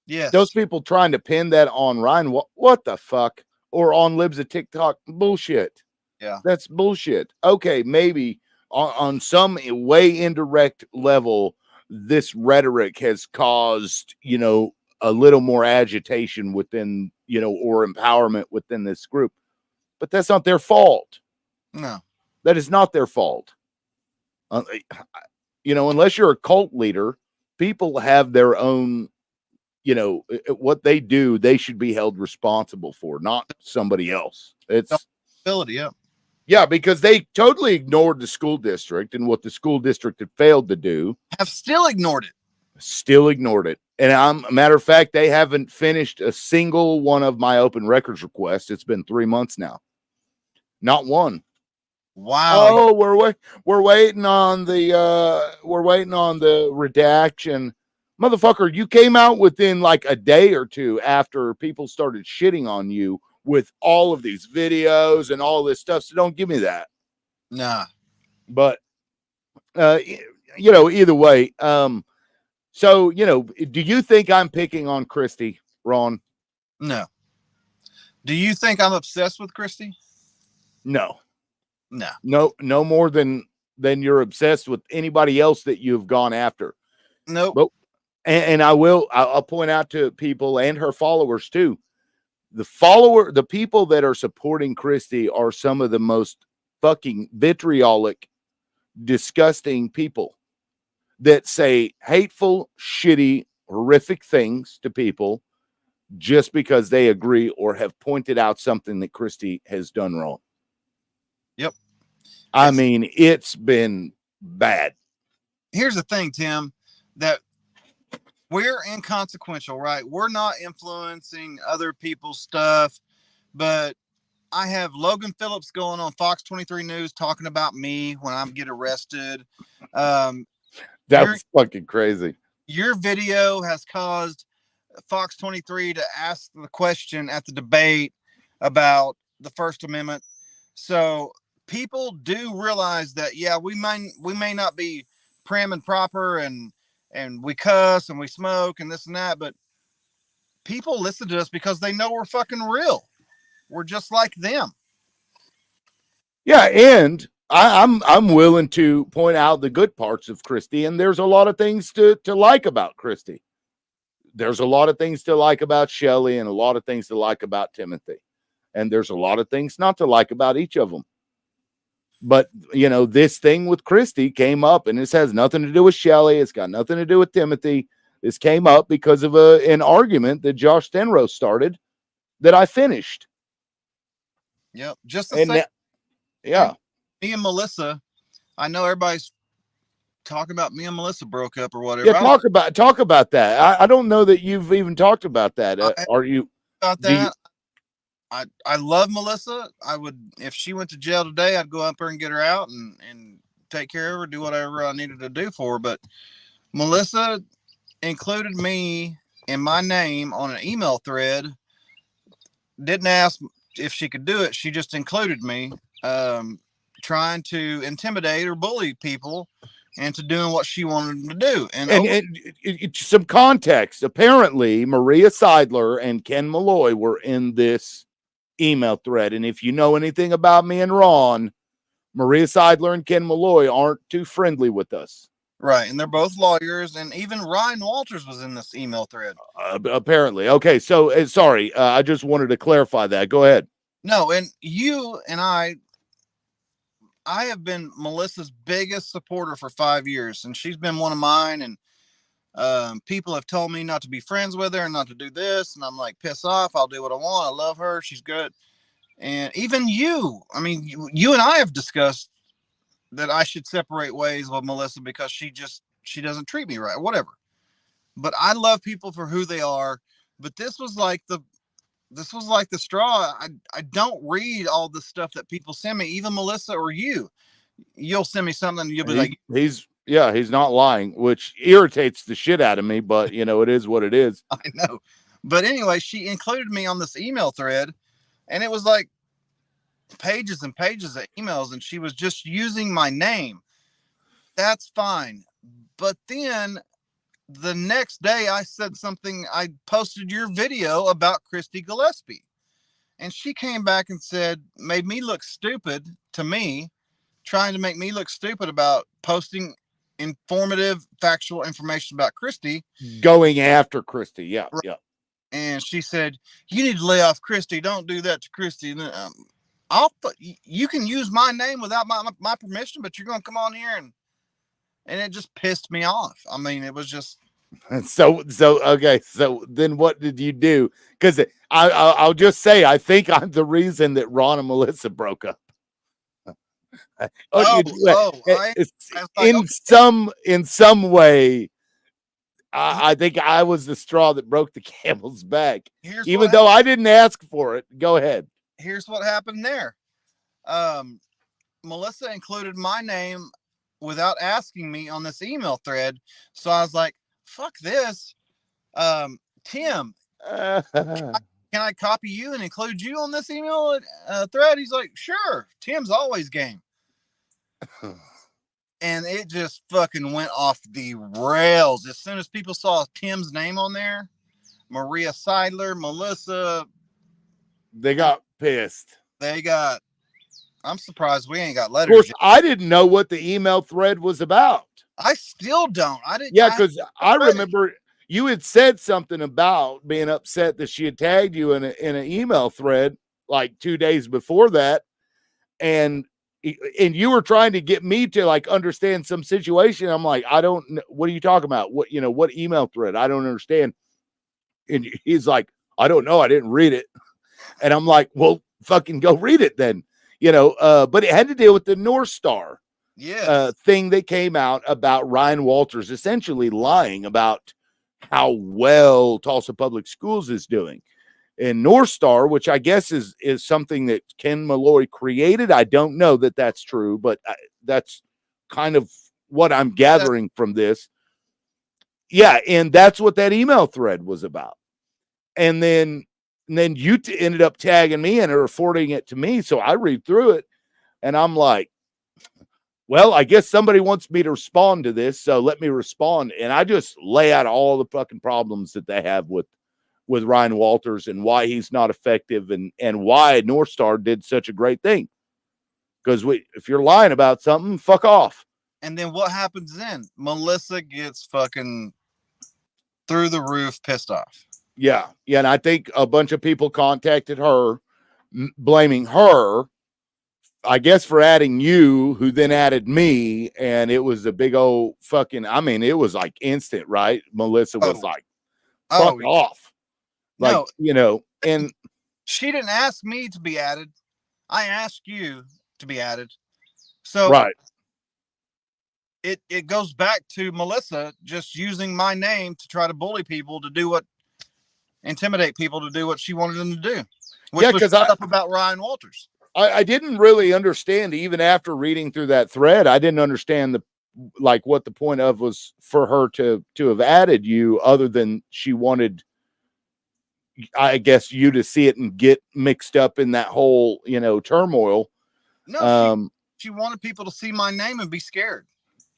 Yes. Those people trying to pin that on Ryan, what the fuck? Or on Libs of TikTok, bullshit. Yeah. That's bullshit. Okay, maybe on some way indirect level, this rhetoric has caused, a little more agitation within, or empowerment within this group. But that's not their fault. No. That is not their fault. Unless you're a cult leader, people have their own, what they do, they should be held responsible for, not somebody else. It's ability, yeah. Yeah, because they totally ignored the school district and what the school district had failed to do. Have still ignored it. Still ignored it. And a matter of fact, they haven't finished a single one of my open records requests. It's been 3 months now. Not one. Wow. Oh, we're waiting on the redaction. Motherfucker, you came out within like a day or two after people started shitting on you with all of these videos and all this stuff. So don't give me that. Nah. But either way, so do you think I'm picking on Christi, Ron? No. Do you think I'm obsessed with Christi? No. No more than you're obsessed with anybody else that you've gone after. Nope. But, and I'll point out to people and her followers too. The people that are supporting Christi are some of the most fucking vitriolic, disgusting people that say hateful, shitty, horrific things to people just because they agree or have pointed out something that Christi has done wrong. Yep. I mean, it's been bad. Here's the thing, Tim, that we're inconsequential, right? We're not influencing other people's stuff, but I have Logan Phillips going on Fox 23 News talking about me when I get arrested. That was fucking crazy. Your video has caused Fox 23 to ask the question at the debate about the First Amendment. So people do realize that, yeah, we may not be prim and proper, and we cuss and we smoke and this and that, but people listen to us because they know we're fucking real. We're just like them. Yeah, and I'm willing to point out the good parts of Christi, and there's a lot of things to like about Christi. There's a lot of things to like about Shelley, and a lot of things to like about Timothy, and there's a lot of things not to like about each of them. But this thing with Christi came up, and this has nothing to do with Shelley. It's got nothing to do with Timothy. This came up because of an argument that Josh Stenrose started that I finished. Yep. Just the And same. yeah. Me and Melissa, I know everybody's talking about me and Melissa broke up or whatever. Yeah, talk about that. I don't know that you've even talked about that. Are you about that? I love Melissa. I would, if she went to jail today, I'd go up there and get her out and take care of her, do whatever I needed to do for her. But Melissa included me in my name on an email thread. Didn't ask if she could do it. She just included me, trying to intimidate or bully people into doing what she wanted to do. And some context. Apparently, Maria Seidler and Ken Malloy were in this email thread. And if you know anything about me and Ron, Maria Seidler and Ken Malloy aren't too friendly with us. Right. And they're both lawyers. And even Ryan Walters was in this email thread. Apparently. Okay. So, sorry. I just wanted to clarify that. Go ahead. No, and you and I have been Melissa's biggest supporter for 5 years, and she's been one of mine. And people have told me not to be friends with her and not to do this. And I'm like, piss off. I'll do what I want. I love her. She's good. And even you, I mean, you and I have discussed that I should separate ways with Melissa because she doesn't treat me right, whatever. But I love people for who they are. But this was like the straw. I don't read all the stuff that people send me, even Melissa or you'll send me something and you'll be like, he's not lying, which irritates the shit out of me, but it is what it is. I know. But anyway, she included me on this email thread, and it was like pages and pages of emails, and she was just using my name. That's fine. But then the next day I said something, I posted your video about Christi Gillespie, and she came back and said, made me look stupid to me, trying to make me look stupid about posting informative, factual information about Christi. Going after Christi. Yeah. Right. Yeah. And she said, you need to lay off Christi. Don't do that to Christi. And you can use my name without my permission, but you're going to come on here and it just pissed me off. I mean, it was just. So okay. So then what did you do? Because I'll just say, I think I'm the reason that Ron and Melissa broke up. In some way, I think I was the straw that broke the camel's back, even though I didn't ask for it. Go ahead. Here's what happened there. Melissa included my name without asking me on this email thread. So I was like, fuck this. Tim, can I copy you and include you on this email thread? He's like, sure. Tim's always game. And it just fucking went off the rails. As soon as people saw Tim's name on there, Maria Seidler, Melissa, they got pissed. I'm surprised we ain't got letters. Of course, yet. I didn't know what the email thread was about. I still don't. I didn't. Yeah, because I remember you had said something about being upset that she had tagged you in an email thread like 2 days before that, and you were trying to get me to like understand some situation. I'm like, I don't know. What are you talking about? What email thread? I don't understand. And he's like, I don't know. I didn't read it. And I'm like, well, fucking go read it then. But it had to deal with the North Star thing that came out about Ryan Walters essentially lying about how well Tulsa Public Schools is doing. And North Star, which I guess is something that Ken Malloy created. I don't know that that's true, but that's kind of what I'm gathering from this. Yeah, and that's what that email thread was about. And then And then you ended up tagging me and or forwarding it to me. So I read through it and I'm like, well, I guess somebody wants me to respond to this. So let me respond. And I just lay out all the fucking problems that they have with Ryan Walters and why he's not effective and why North Star did such a great thing. Because if you're lying about something, fuck off. And then what happens then? Melissa gets fucking through the roof pissed off. Yeah. Yeah. And I think a bunch of people contacted her, blaming her, I guess, for adding you, who then added me. And it was a big old fucking, I mean, it was like instant, right? Melissa was like, fuck off. Like, no, you know, and she didn't ask me to be added. I asked you to be added. So right. It goes back to Melissa just using my name to try to bully people to intimidate people to do what she wanted them to do. Which was up about Ryan Walters. I didn't really understand, even after reading through that thread, I didn't understand what the point of was for her to have added you, other than she wanted, I guess, you to see it and get mixed up in that whole, turmoil. No, she wanted people to see my name and be scared.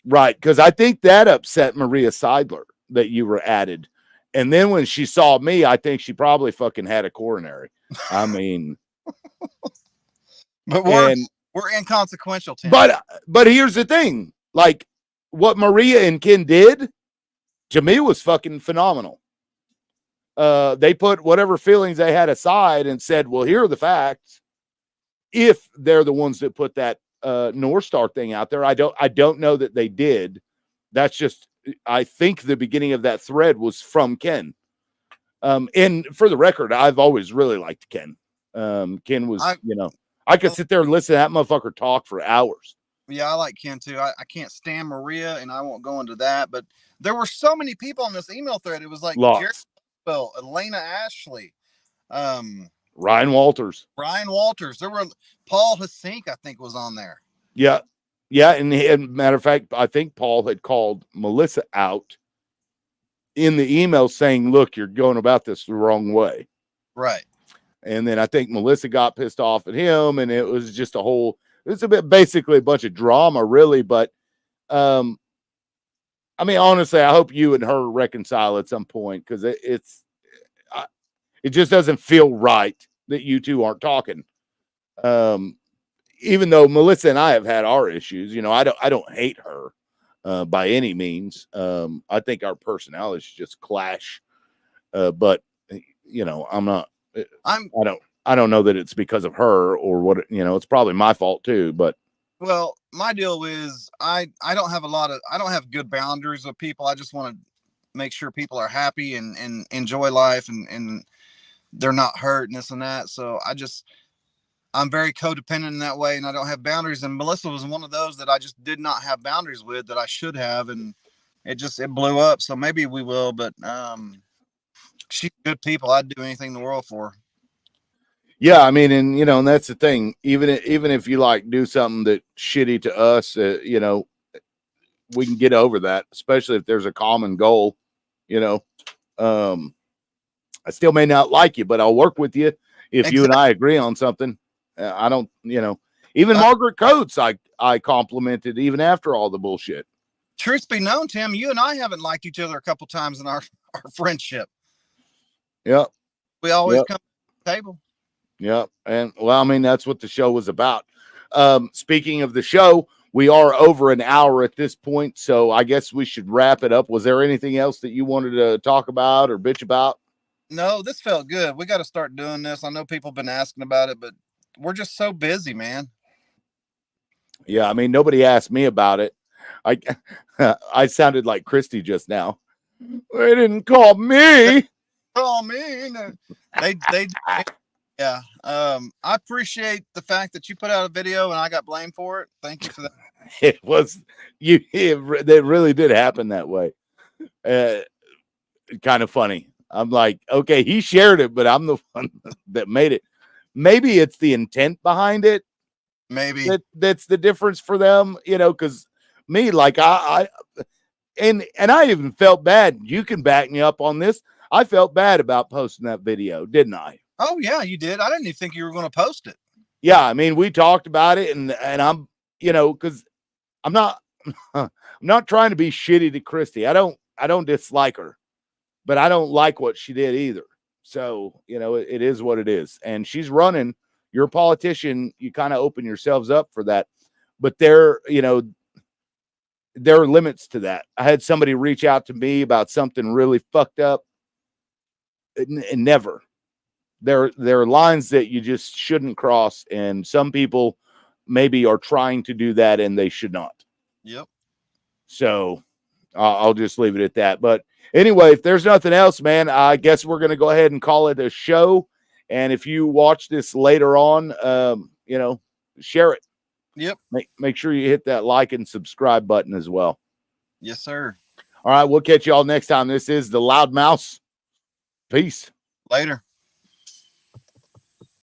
Right, because I think that upset Maria Seidler that you were added. And then when she saw me, I think she probably fucking had a coronary. I mean, but we're inconsequential, Tim. But here's the thing, like what Maria and Ken did to me was fucking phenomenal. They put whatever feelings they had aside and said, well, here are the facts. If they're the ones that put that North Star thing out there, I don't know that they did. That's just, I think the beginning of that thread was from Ken. And for the record, I've always really liked Ken. Ken was, I could sit there and listen to that motherfucker talk for hours. Yeah, I like Ken too. I can't stand Maria, and I won't go into that. But there were so many people on this email thread. It was like Jerry Bell, Elena Ashley, Ryan Walters. There were Paul Hasink, I think, was on there. Yeah. Yeah. And matter of fact, I think Paul had called Melissa out in the email saying, look, you're going about this the wrong way. Right. And then I think Melissa got pissed off at him, and it was just basically a bunch of drama, really. But I mean, honestly, I hope you and her reconcile at some point, because it just doesn't feel right that you two aren't talking. Even though Melissa and I have had our issues, I don't hate her by any means. I think our personalities just clash. But I'm not. I don't know that it's because of her or what. It's probably my fault too. But well, my deal is I don't have good boundaries with people. I just want to make sure people are happy and enjoy life and they're not hurt and this and that. So I'm very codependent in that way, and I don't have boundaries. And Melissa was one of those that I just did not have boundaries with that I should have, and it blew up. So maybe we will, but she's good people. I'd do anything in the world for her. Yeah, I mean, and and that's the thing. Even if you do something that's shitty to us, we can get over that, especially if there's a common goal. I still may not like you, but I'll work with you if you and I agree on something. I don't, even Margaret Coates, I complimented even after all the bullshit. Truth be known, Tim, you and I haven't liked each other a couple times in our friendship. Yeah. We always come to the table. Yeah. And well, I mean, that's what the show was about. Speaking of the show, we are over an hour at this point, so I guess we should wrap it up. Was there anything else that you wanted to talk about or bitch about? No, this felt good. We got to start doing this. I know people have been asking about it, but we're just so busy, man. Yeah, I mean, nobody asked me about it. I sounded like Christi just now. They didn't call me. Call me. No. They yeah. I appreciate the fact that you put out a video and I got blamed for it. Thank you for that. It was you. It really did happen that way. Kind of funny. I'm like, okay, he shared it, but I'm the one that made it. Maybe it's the intent behind it. Maybe that's the difference for them, because me, like I even felt bad. You can back me up on this. I felt bad about posting that video, didn't I? Oh yeah, you did. I didn't even think you were going to post it. Yeah, I mean, we talked about it, and I'm, because I'm not I'm not trying to be shitty to Christi. I don't dislike her, but I don't like what she did either. So, it is what it is. And she's running. You're a politician, you kind of open yourselves up for that. But there are limits to that. I had somebody reach out to me about something really fucked up, and never. There are lines that you just shouldn't cross, and some people maybe are trying to do that, and they should not. Yep. So I'll just leave it at that. But anyway, if there's nothing else, man, I guess we're going to go ahead and call it a show. And if you watch this later on, share it. Yep. Make sure you hit that like and subscribe button as well. Yes, sir. All right, we'll catch you all next time. This is the Loud Mouse. Peace. Later.